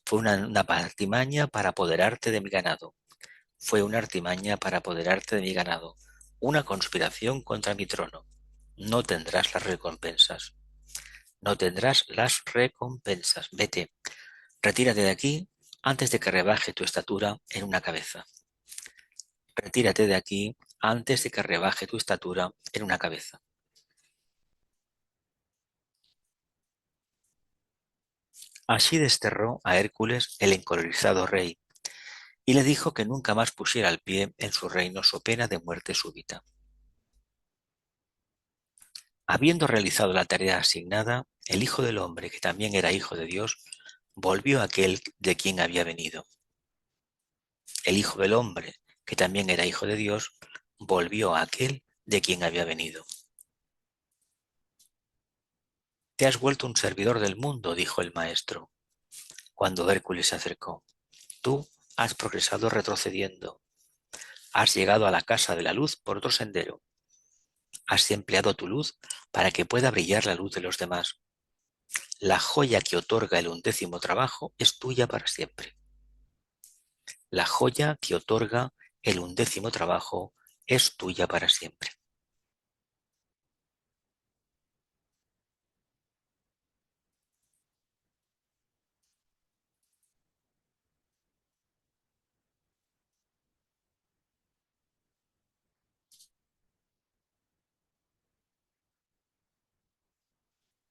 Fue una artimaña para apoderarte de mi ganado. Fue una artimaña para apoderarte de mi ganado. Una conspiración contra mi trono. No tendrás las recompensas. No tendrás las recompensas. Vete, retírate de aquí antes de que rebaje tu estatura en una cabeza. Retírate de aquí antes de que rebaje tu estatura en una cabeza. Así desterró a Hércules el encolerizado rey, y le dijo que nunca más pusiera el pie en su reino so pena de muerte súbita. Habiendo realizado la tarea asignada, el Hijo del Hombre, que también era Hijo de Dios, volvió a aquel de quien había venido. El Hijo del Hombre, que también era Hijo de Dios, volvió a aquel de quien había venido. Te has vuelto un servidor del mundo, dijo el maestro, cuando Hércules se acercó. Tú has progresado retrocediendo. Has llegado a la casa de la luz por otro sendero. Has empleado tu luz para que pueda brillar la luz de los demás. La joya que otorga el 11º trabajo es tuya para siempre. La joya que otorga el 11º trabajo es tuya para siempre.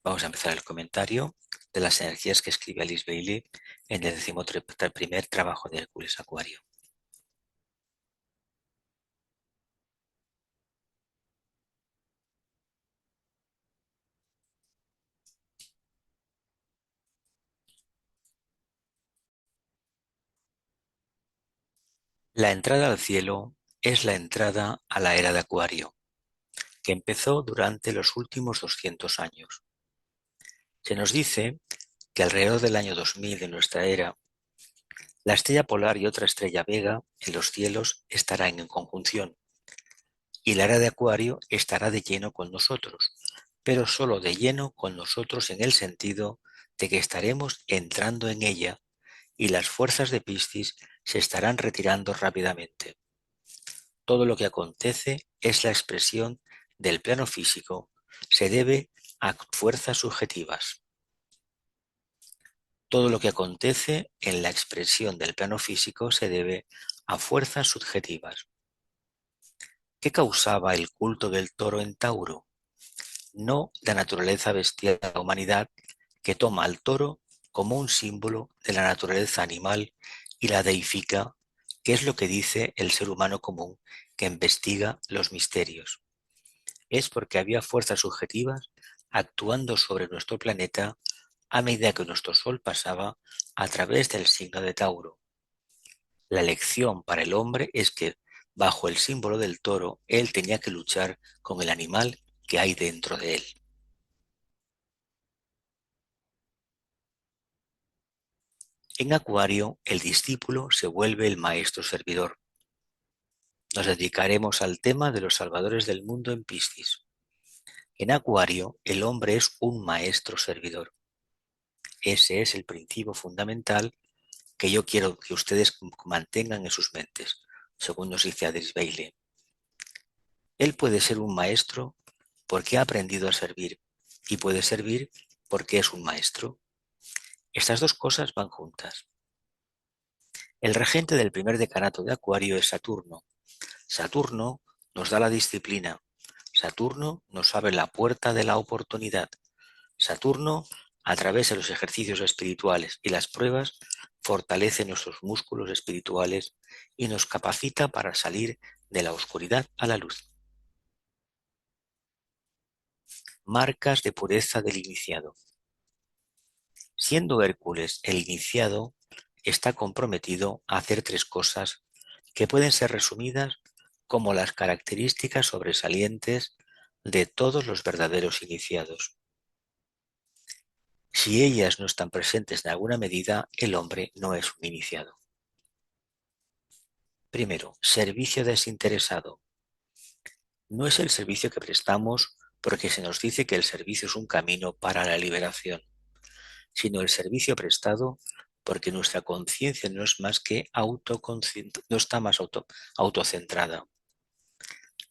Vamos a empezar el comentario de las energías que escribe Alice Bailey en el 11º trabajo de Hércules Acuario. La entrada al cielo es la entrada a la era de Acuario, que empezó durante los últimos 200 años. Se nos dice que alrededor del año 2000 de nuestra era, la estrella polar y otra estrella Vega en los cielos estarán en conjunción, y la era de Acuario estará de lleno con nosotros, pero solo de lleno con nosotros en el sentido de que estaremos entrando en ella y las fuerzas de Piscis se estarán retirando rápidamente. Todo lo que acontece es la expresión del plano físico, se debe a fuerzas subjetivas. Todo lo que acontece en la expresión del plano físico se debe a fuerzas subjetivas. ¿Qué causaba el culto del toro en Tauro? No la naturaleza bestial de la humanidad, que toma al toro como un símbolo de la naturaleza animal y la deifica, que es lo que dice el ser humano común que investiga los misterios. Es porque había fuerzas subjetivas actuando sobre nuestro planeta a medida que nuestro Sol pasaba a través del signo de Tauro. La lección para el hombre es que, bajo el símbolo del toro, él tenía que luchar con el animal que hay dentro de él. En Acuario, el discípulo se vuelve el maestro servidor. Nos dedicaremos al tema de los salvadores del mundo en Piscis. En Acuario, el hombre es un maestro servidor. Ese es el principio fundamental que yo quiero que ustedes mantengan en sus mentes, según nos dice Adris Bailey. Él puede ser un maestro porque ha aprendido a servir y puede servir porque es un maestro. Estas dos cosas van juntas. El regente del primer decanato de Acuario es Saturno. Saturno nos da la disciplina. Saturno nos abre la puerta de la oportunidad. Saturno, a través de los ejercicios espirituales y las pruebas, fortalece nuestros músculos espirituales y nos capacita para salir de la oscuridad a la luz. Marcas de pureza del iniciado. Siendo Hércules el iniciado, está comprometido a hacer tres cosas que pueden ser resumidas como las características sobresalientes de todos los verdaderos iniciados. Si ellas no están presentes en alguna medida, el hombre no es un iniciado. Primero, servicio desinteresado. No es el servicio que prestamos porque se nos dice que el servicio es un camino para la liberación, sino el servicio prestado porque nuestra conciencia no es más que no está más autocentrada.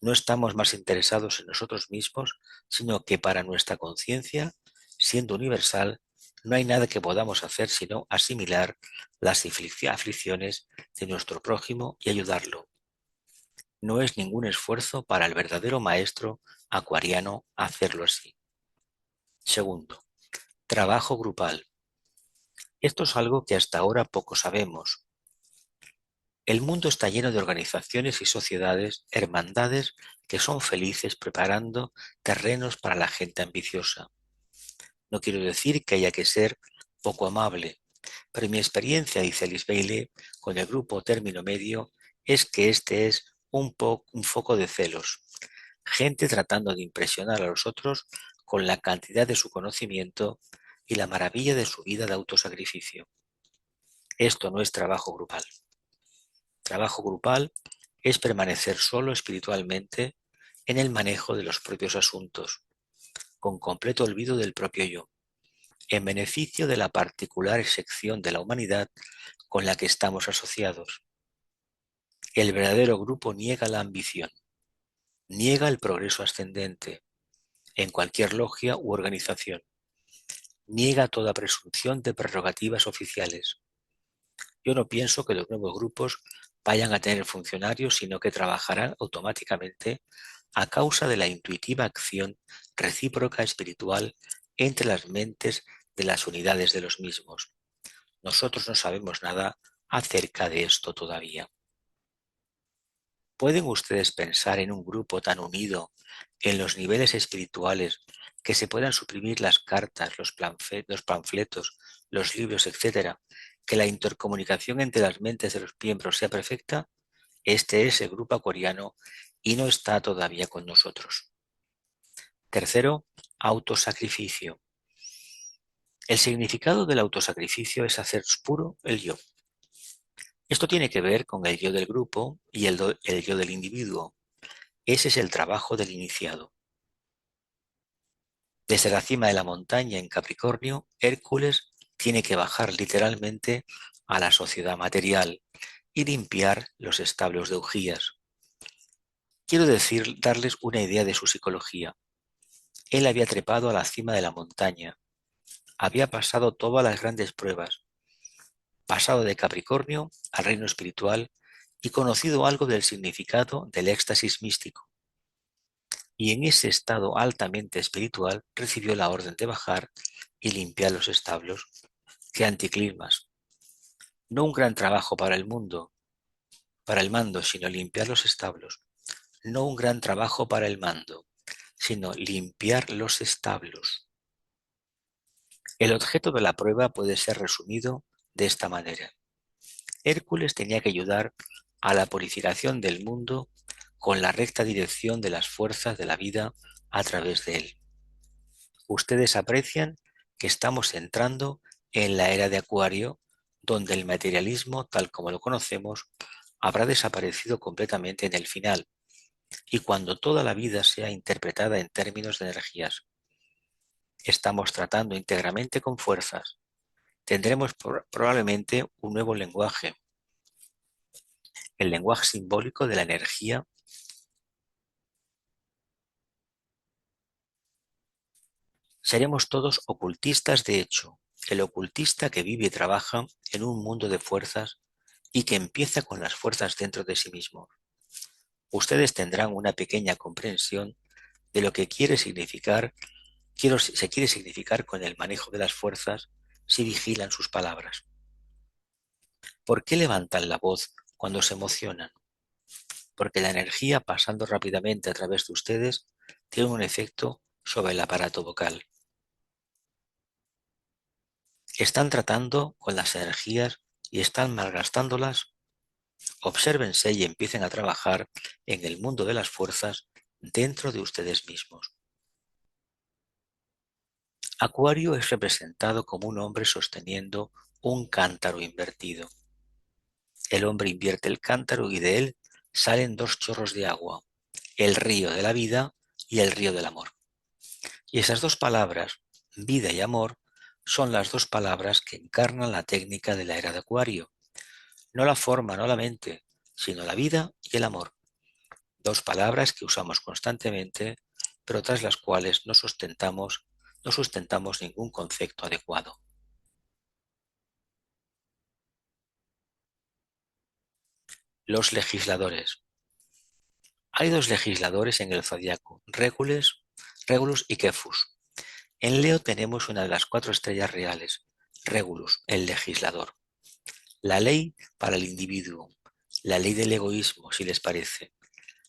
No estamos más interesados en nosotros mismos, sino que para nuestra conciencia, siendo universal, no hay nada que podamos hacer sino asimilar las aflicciones de nuestro prójimo y ayudarlo. No es ningún esfuerzo para el verdadero maestro acuariano hacerlo así. Segundo, trabajo grupal. Esto es algo que hasta ahora poco sabemos. El mundo está lleno de organizaciones y sociedades, hermandades que son felices preparando terrenos para la gente ambiciosa. No quiero decir que haya que ser poco amable, pero mi experiencia, dice Alice Bailey, con el grupo término medio, es que este es un foco de celos. Gente tratando de impresionar a los otros con la cantidad de su conocimiento y la maravilla de su vida de autosacrificio. Esto no es trabajo grupal. Trabajo grupal es permanecer solo espiritualmente en el manejo de los propios asuntos, con completo olvido del propio yo, en beneficio de la particular sección de la humanidad con la que estamos asociados. El verdadero grupo niega la ambición, niega el progreso ascendente en cualquier logia u organización, niega toda presunción de prerrogativas oficiales. Yo no pienso que los nuevos grupos vayan a tener funcionarios, sino que trabajarán automáticamente a causa de la intuitiva acción recíproca espiritual entre las mentes de las unidades de los mismos. Nosotros no sabemos nada acerca de esto todavía. ¿Pueden ustedes pensar en un grupo tan unido en los niveles espirituales que se puedan suprimir las cartas, los panfletos, los libros, etcétera, que la intercomunicación entre las mentes de los miembros sea perfecta? Este es el grupo acuariano y no está todavía con nosotros. Tercero, autosacrificio. El significado del autosacrificio es hacer puro el yo. Esto tiene que ver con el yo del grupo y el yo del individuo. Ese es el trabajo del iniciado. Desde la cima de la montaña en Capricornio, Hércules tiene que bajar literalmente a la sociedad material y limpiar los establos de Ugías. Quiero darles una idea de su psicología. Él había trepado a la cima de la montaña, había pasado todas las grandes pruebas, pasado de Capricornio al reino espiritual y conocido algo del significado del éxtasis místico. Y en ese estado altamente espiritual recibió la orden de bajar y limpiar los establos. ¡Qué anticlimas! No un gran trabajo para el mando, sino limpiar los establos. No un gran trabajo para el mando, sino limpiar los establos. El objeto de la prueba puede ser resumido de esta manera. Hércules tenía que ayudar a la purificación del mundo con la recta dirección de las fuerzas de la vida a través de él. Ustedes aprecian que estamos entrando en la era de Acuario donde el materialismo, tal como lo conocemos, habrá desaparecido completamente en el final, y cuando toda la vida sea interpretada en términos de energías. Estamos tratando íntegramente con fuerzas. Tendremos probablemente un nuevo lenguaje, el lenguaje simbólico de la energía. Seremos todos ocultistas de hecho, el ocultista que vive y trabaja en un mundo de fuerzas y que empieza con las fuerzas dentro de sí mismo. Ustedes tendrán una pequeña comprensión de lo que se quiere significar con el manejo de las fuerzas si vigilan sus palabras. ¿Por qué levantan la voz cuando se emocionan? Porque la energía pasando rápidamente a través de ustedes tiene un efecto sobre el aparato vocal. Están tratando con las energías y están malgastándolas. Obsérvense y empiecen a trabajar en el mundo de las fuerzas dentro de ustedes mismos. Acuario es representado como un hombre sosteniendo un cántaro invertido. El hombre invierte el cántaro y de él salen dos chorros de agua, el río de la vida y el río del amor. Y esas dos palabras, vida y amor, son las dos palabras que encarnan la técnica de la era de Acuario. No la forma, no la mente, sino la vida y el amor. Dos palabras que usamos constantemente, pero tras las cuales no sustentamos ningún concepto adecuado. Los legisladores. Hay dos legisladores en el zodiaco, Regulus y Kefus. En Leo tenemos una de las cuatro estrellas reales, Regulus, el legislador. La ley para el individuo, la ley del egoísmo, si les parece,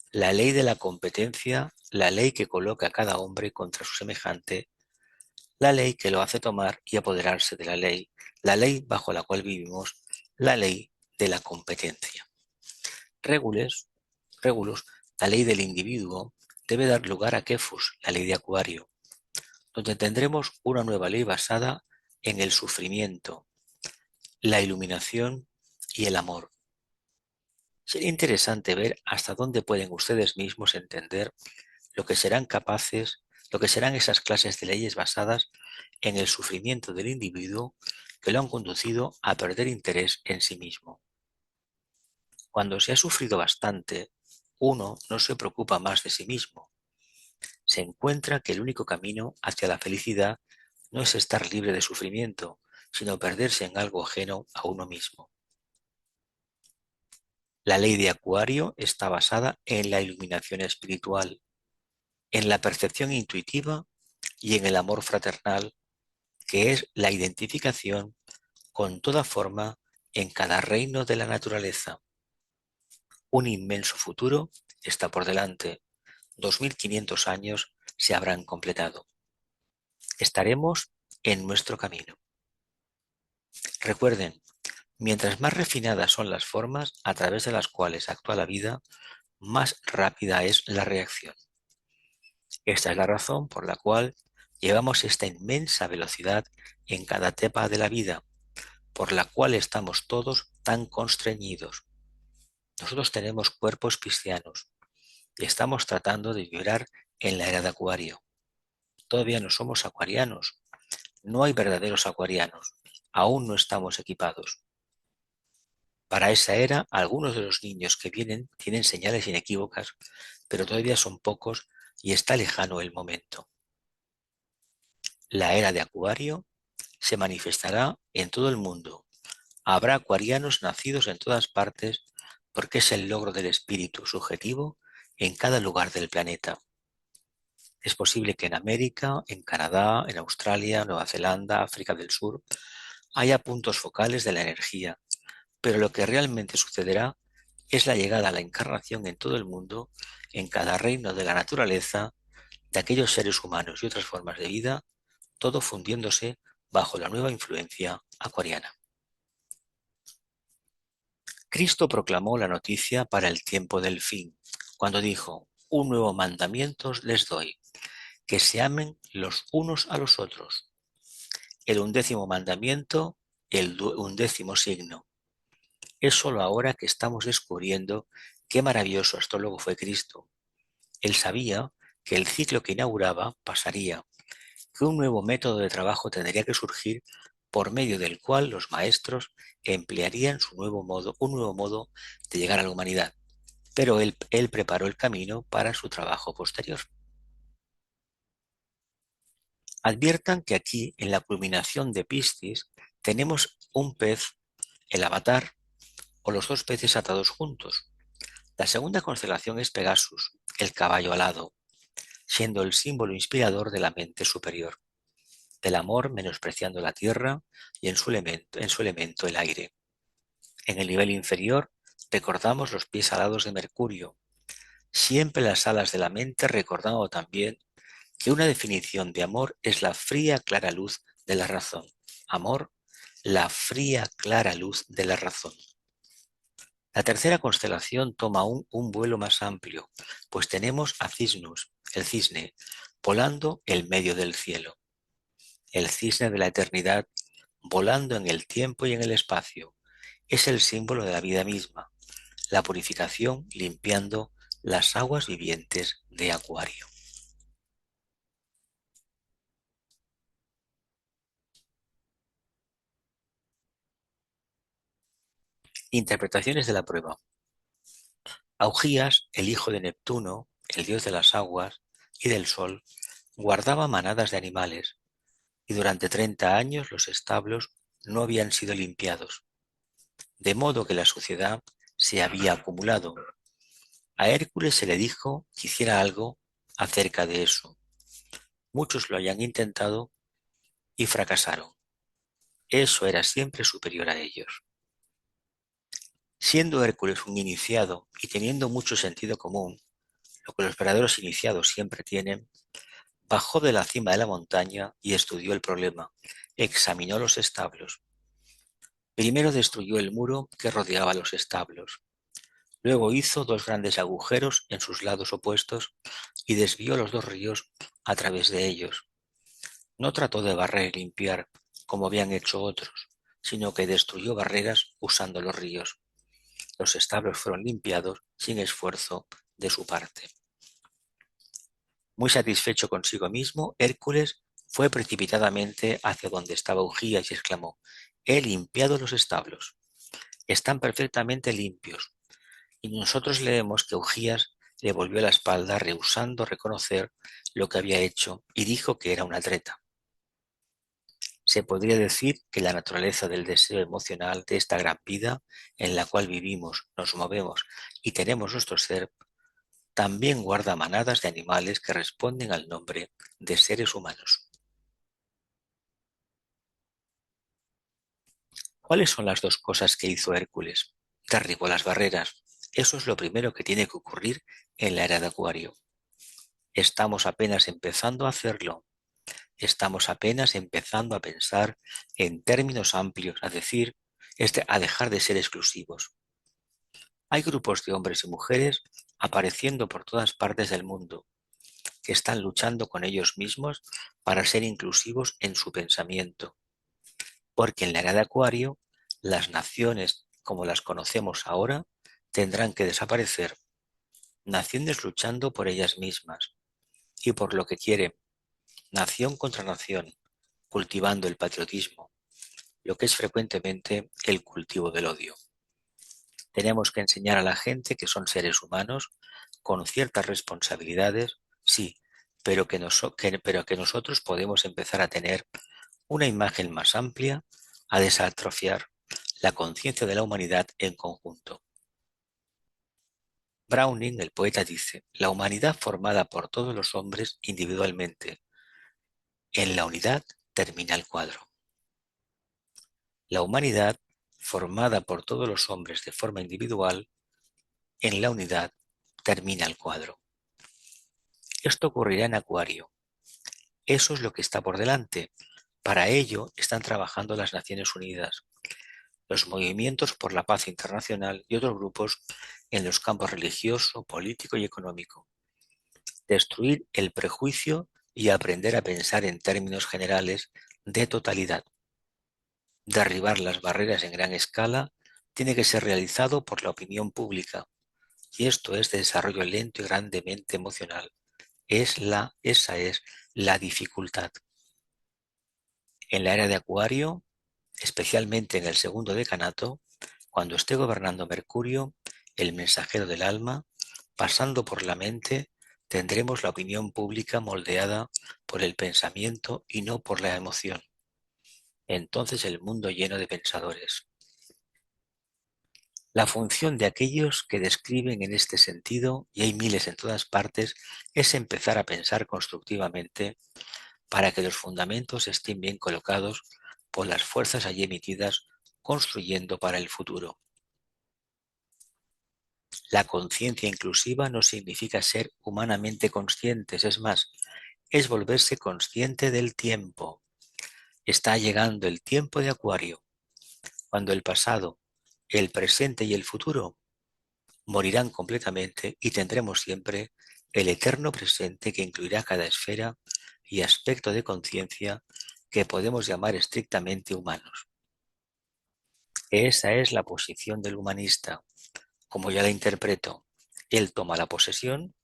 la ley de la competencia, la ley que coloca a cada hombre contra su semejante, la ley que lo hace tomar y apoderarse de la ley bajo la cual vivimos, la ley de la competencia. Regulus, la ley del individuo, debe dar lugar a Kefus, la ley de Acuario, donde tendremos una nueva ley basada en el sufrimiento, la iluminación y el amor. Sería interesante ver hasta dónde pueden ustedes mismos entender lo que serán capaces, lo que serán esas clases de leyes basadas en el sufrimiento del individuo que lo han conducido a perder interés en sí mismo. Cuando se ha sufrido bastante, uno no se preocupa más de sí mismo. Se encuentra que el único camino hacia la felicidad no es estar libre de sufrimiento, sino perderse en algo ajeno a uno mismo. La ley de Acuario está basada en la iluminación espiritual, en la percepción intuitiva y en el amor fraternal, que es la identificación con toda forma en cada reino de la naturaleza. Un inmenso futuro está por delante. 2500 años se habrán completado. Estaremos en nuestro camino. Recuerden, mientras más refinadas son las formas a través de las cuales actúa la vida, más rápida es la reacción. Esta es la razón por la cual llevamos esta inmensa velocidad en cada etapa de la vida, por la cual estamos todos tan constreñidos. Nosotros tenemos cuerpos cristianos y estamos tratando de vibrar en la era de Acuario. Todavía no somos acuarianos, no hay verdaderos acuarianos, aún no estamos equipados. Para esa era, algunos de los niños que vienen tienen señales inequívocas, pero todavía son pocos y está lejano el momento. La era de Acuario se manifestará en todo el mundo. Habrá acuarianos nacidos en todas partes porque es el logro del espíritu subjetivo en cada lugar del planeta. Es posible que en América, en Canadá, en Australia, Nueva Zelanda, África del Sur, haya puntos focales de la energía, pero lo que realmente sucederá es la llegada a la encarnación en todo el mundo, en cada reino de la naturaleza, de aquellos seres humanos y otras formas de vida, todo fundiéndose bajo la nueva influencia acuariana. Cristo proclamó la noticia para el tiempo del fin, cuando dijo: un nuevo mandamiento les doy, que se amen los unos a los otros. El 11º mandamiento un 10º signo. Es solo ahora que estamos descubriendo qué maravilloso astrólogo fue Cristo. Él sabía que el ciclo que inauguraba pasaría, que un nuevo método de trabajo tendría que surgir por medio del cual los maestros emplearían un nuevo modo de llegar a la humanidad. Pero él preparó el camino para su trabajo posterior. Adviertan que aquí, en la culminación de Piscis, tenemos un pez, el avatar, o los dos peces atados juntos. La segunda constelación es Pegasus, el caballo alado, siendo el símbolo inspirador de la mente superior, del amor menospreciando la tierra y en su elemento el aire. En el nivel inferior recordamos los pies alados de Mercurio, siempre las alas de la mente, recordando también que una definición de amor es la fría clara luz de la razón. Amor, la fría clara luz de la razón. La tercera constelación toma un vuelo más amplio, pues tenemos a Cisnus, el cisne, volando el medio del cielo. El cisne de la eternidad, volando en el tiempo y en el espacio, es el símbolo de la vida misma, la purificación limpiando las aguas vivientes de Acuario. Interpretaciones de la prueba. Augías, el hijo de Neptuno, el dios de las aguas y del sol, guardaba manadas de animales, y durante 30 años los establos no habían sido limpiados, de modo que la suciedad se había acumulado. A Hércules se le dijo que hiciera algo acerca de eso. Muchos lo habían intentado y fracasaron. Eso era siempre superior a ellos. Siendo Hércules un iniciado y teniendo mucho sentido común, lo que los verdaderos iniciados siempre tienen, bajó de la cima de la montaña y estudió el problema. Examinó los establos. Primero destruyó el muro que rodeaba los establos. Luego hizo 2 grandes agujeros en sus lados opuestos y desvió los 2 ríos a través de ellos. No trató de barrer y limpiar, como habían hecho otros, sino que destruyó barreras usando los ríos. Los establos fueron limpiados sin esfuerzo de su parte. Muy satisfecho consigo mismo, Hércules fue precipitadamente hacia donde estaba Ugías y exclamó: «He limpiado los establos. Están perfectamente limpios». Y nosotros leemos que Ugías le volvió la espalda rehusando reconocer lo que había hecho y dijo que era una treta. Se podría decir que la naturaleza del deseo emocional de esta gran vida en la cual vivimos, nos movemos y tenemos nuestro ser, también guarda manadas de animales que responden al nombre de seres humanos. ¿Cuáles son las 2 cosas que hizo Hércules? Derribó las barreras. Eso es lo primero que tiene que ocurrir en la era de Acuario. Estamos apenas empezando a hacerlo. Estamos apenas empezando a pensar en términos amplios, a dejar de ser exclusivos. Hay grupos de hombres y mujeres apareciendo por todas partes del mundo, que están luchando con ellos mismos para ser inclusivos en su pensamiento. Porque en la era de Acuario, las naciones como las conocemos ahora tendrán que desaparecer, naciones luchando por ellas mismas y por lo que quieren, nación contra nación, cultivando el patriotismo, lo que es frecuentemente el cultivo del odio. Tenemos que enseñar a la gente que son seres humanos con ciertas responsabilidades, sí, pero que nosotros podemos empezar a tener una imagen más amplia, a desatrofiar la conciencia de la humanidad en conjunto. Browning, el poeta, dice: «La humanidad formada por todos los hombres individualmente. En la unidad termina el cuadro». La humanidad, formada por todos los hombres de forma individual, en la unidad termina el cuadro. Esto ocurrirá en Acuario. Eso es lo que está por delante. Para ello están trabajando las Naciones Unidas, los movimientos por la paz internacional y otros grupos en los campos religioso, político y económico. Destruir el prejuicio y aprender a pensar en términos generales de totalidad. Derribar las barreras en gran escala tiene que ser realizado por la opinión pública, y esto es de desarrollo lento y grandemente emocional. Esa es la dificultad. En la era de Acuario, especialmente en el segundo decanato, cuando esté gobernando Mercurio, el mensajero del alma, pasando por la mente, tendremos la opinión pública moldeada por el pensamiento y no por la emoción. Entonces el mundo lleno de pensadores. La función de aquellos que describen en este sentido, y hay miles en todas partes, es empezar a pensar constructivamente para que los fundamentos estén bien colocados por las fuerzas allí emitidas, construyendo para el futuro. La conciencia inclusiva no significa ser humanamente conscientes, es más, es volverse consciente del tiempo. Está llegando el tiempo de Acuario, cuando el pasado, el presente y el futuro morirán completamente y tendremos siempre el eterno presente que incluirá cada esfera y aspecto de conciencia que podemos llamar estrictamente humanos. Esa es la posición del humanista, como ya la interpreto. Él toma la posición,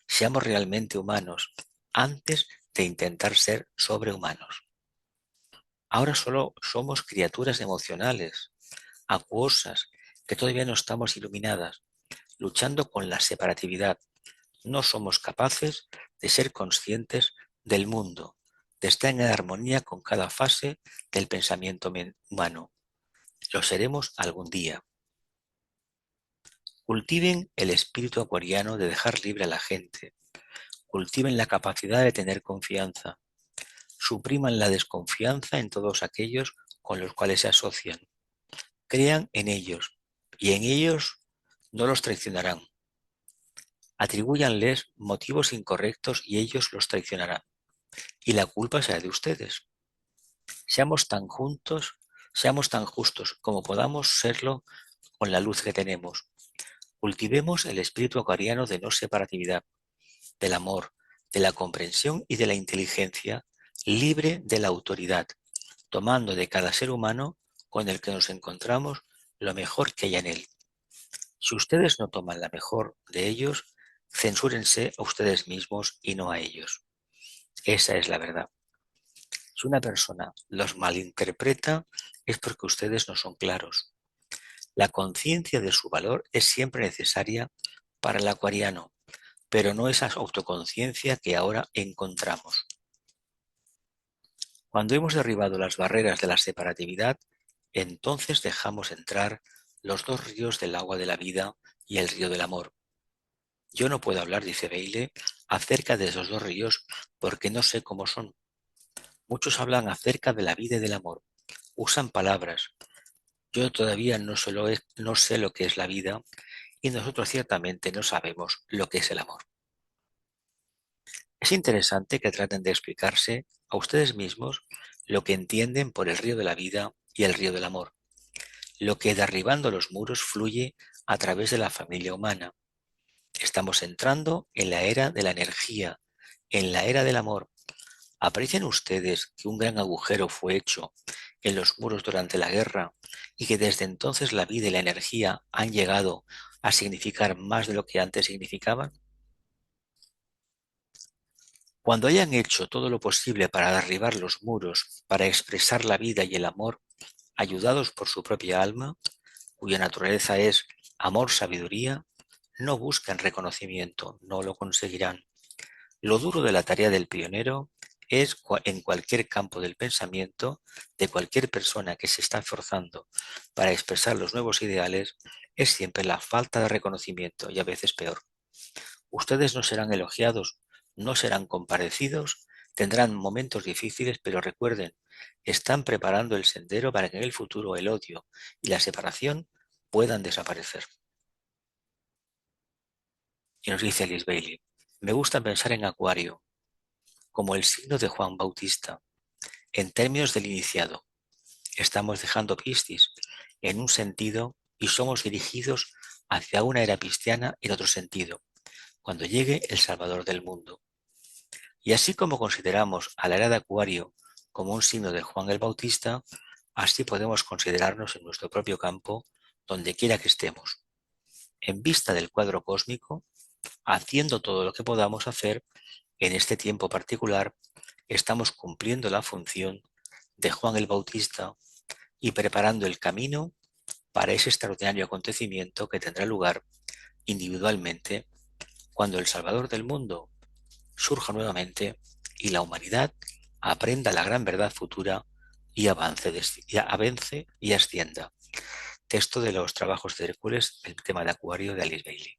seamos realmente humanos, antes de intentar ser sobrehumanos. Ahora solo somos criaturas emocionales, acuosas, que todavía no estamos iluminadas, luchando con la separatividad. No somos capaces de ser conscientes del mundo, de estar en armonía con cada fase del pensamiento humano. Lo seremos algún día. Cultiven el espíritu acuariano de dejar libre a la gente. Cultiven la capacidad de tener confianza. Supriman la desconfianza en todos aquellos con los cuales se asocian. Crean en ellos, y en ellos no los traicionarán. Atribúyanles motivos incorrectos y ellos los traicionarán. Y la culpa será de ustedes. Seamos tan justos como podamos serlo con la luz que tenemos. Cultivemos el espíritu acuariano de no separatividad, del amor, de la comprensión y de la inteligencia, libre de la autoridad, tomando de cada ser humano con el que nos encontramos lo mejor que hay en él. Si ustedes no toman la mejor de ellos, censúrense a ustedes mismos y no a ellos. Esa es la verdad. Si una persona los malinterpreta, es porque ustedes no son claros. La conciencia de su valor es siempre necesaria para el acuariano, pero no esa autoconciencia que ahora encontramos. Cuando hemos derribado las barreras de la separatividad, entonces dejamos entrar los dos ríos del agua de la vida y el río del amor. Yo no puedo hablar, dice Bailey, acerca de esos dos ríos porque no sé cómo son. Muchos hablan acerca de la vida y del amor. Usan palabras. Yo todavía no sé lo que es la vida y nosotros ciertamente no sabemos lo que es el amor. Es interesante que traten de explicarse a ustedes mismos lo que entienden por el río de la vida y el río del amor, lo que derribando los muros fluye a través de la familia humana. Estamos entrando en la era de la energía, en la era del amor. ¿Aprecian ustedes que un gran agujero fue hecho en los muros durante la guerra y que desde entonces la vida y la energía han llegado a significar más de lo que antes significaban? Cuando hayan hecho todo lo posible para derribar los muros, para expresar la vida y el amor, ayudados por su propia alma, cuya naturaleza es amor-sabiduría, no buscan reconocimiento, no lo conseguirán. Lo duro de la tarea del pionero es, en cualquier campo del pensamiento, de cualquier persona que se está esforzando para expresar los nuevos ideales, es siempre la falta de reconocimiento y a veces peor. Ustedes no serán elogiados, no serán comparecidos, tendrán momentos difíciles, pero recuerden, están preparando el sendero para que en el futuro el odio y la separación puedan desaparecer. Y nos dice Alice Bailey, me gusta pensar en Acuario como el signo de Juan Bautista, en términos del iniciado. Estamos dejando Piscis en un sentido y somos dirigidos hacia una era cristiana en otro sentido, cuando llegue el Salvador del mundo. Y así como consideramos a la era de Acuario como un signo de Juan el Bautista, así podemos considerarnos en nuestro propio campo, donde quiera que estemos, en vista del cuadro cósmico, haciendo todo lo que podamos hacer en este tiempo particular. Estamos cumpliendo la función de Juan el Bautista y preparando el camino para ese extraordinario acontecimiento que tendrá lugar individualmente cuando el Salvador del mundo surja nuevamente y la humanidad aprenda la gran verdad futura y avance y ascienda. Texto de los trabajos de Hércules, el tema de Acuario de Alice Bailey.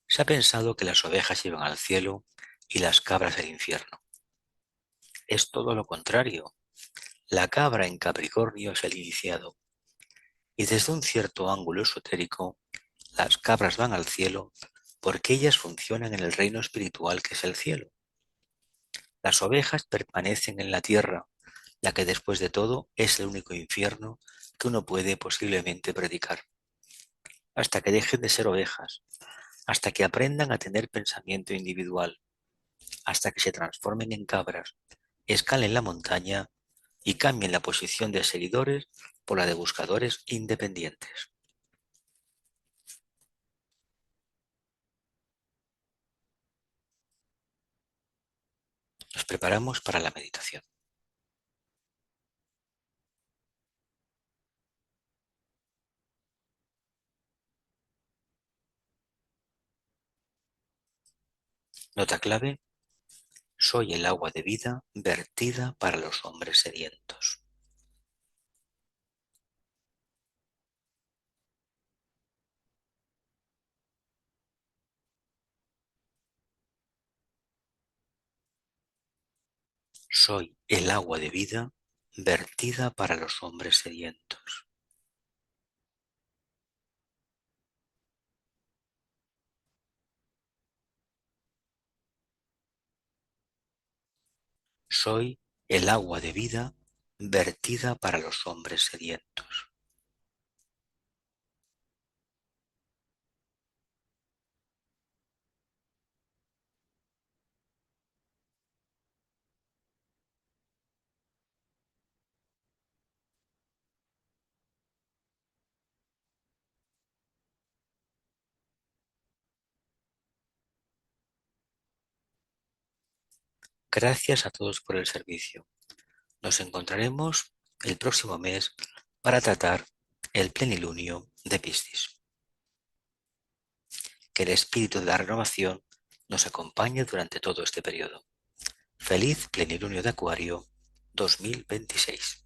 Se ha pensado que las ovejas iban al cielo y las cabras al infierno. Es todo lo contrario. La cabra en Capricornio es el iniciado, y desde un cierto ángulo esotérico, las cabras van al cielo porque ellas funcionan en el reino espiritual que es el cielo. Las ovejas permanecen en la tierra, ya que después de todo es el único infierno que uno puede posiblemente predicar. Hasta que dejen de ser ovejas, hasta que aprendan a tener pensamiento individual, hasta que se transformen en cabras, escalen la montaña y cambien la posición de seguidores por la de buscadores independientes. Nos preparamos para la meditación. Nota clave: soy el agua de vida vertida para los hombres sedientos. Soy el agua de vida vertida para los hombres sedientos. Soy el agua de vida vertida para los hombres sedientos. Gracias a todos por el servicio. Nos encontraremos el próximo mes para tratar el plenilunio de Piscis. Que el espíritu de la renovación nos acompañe durante todo este periodo. Feliz plenilunio de Acuario 2026.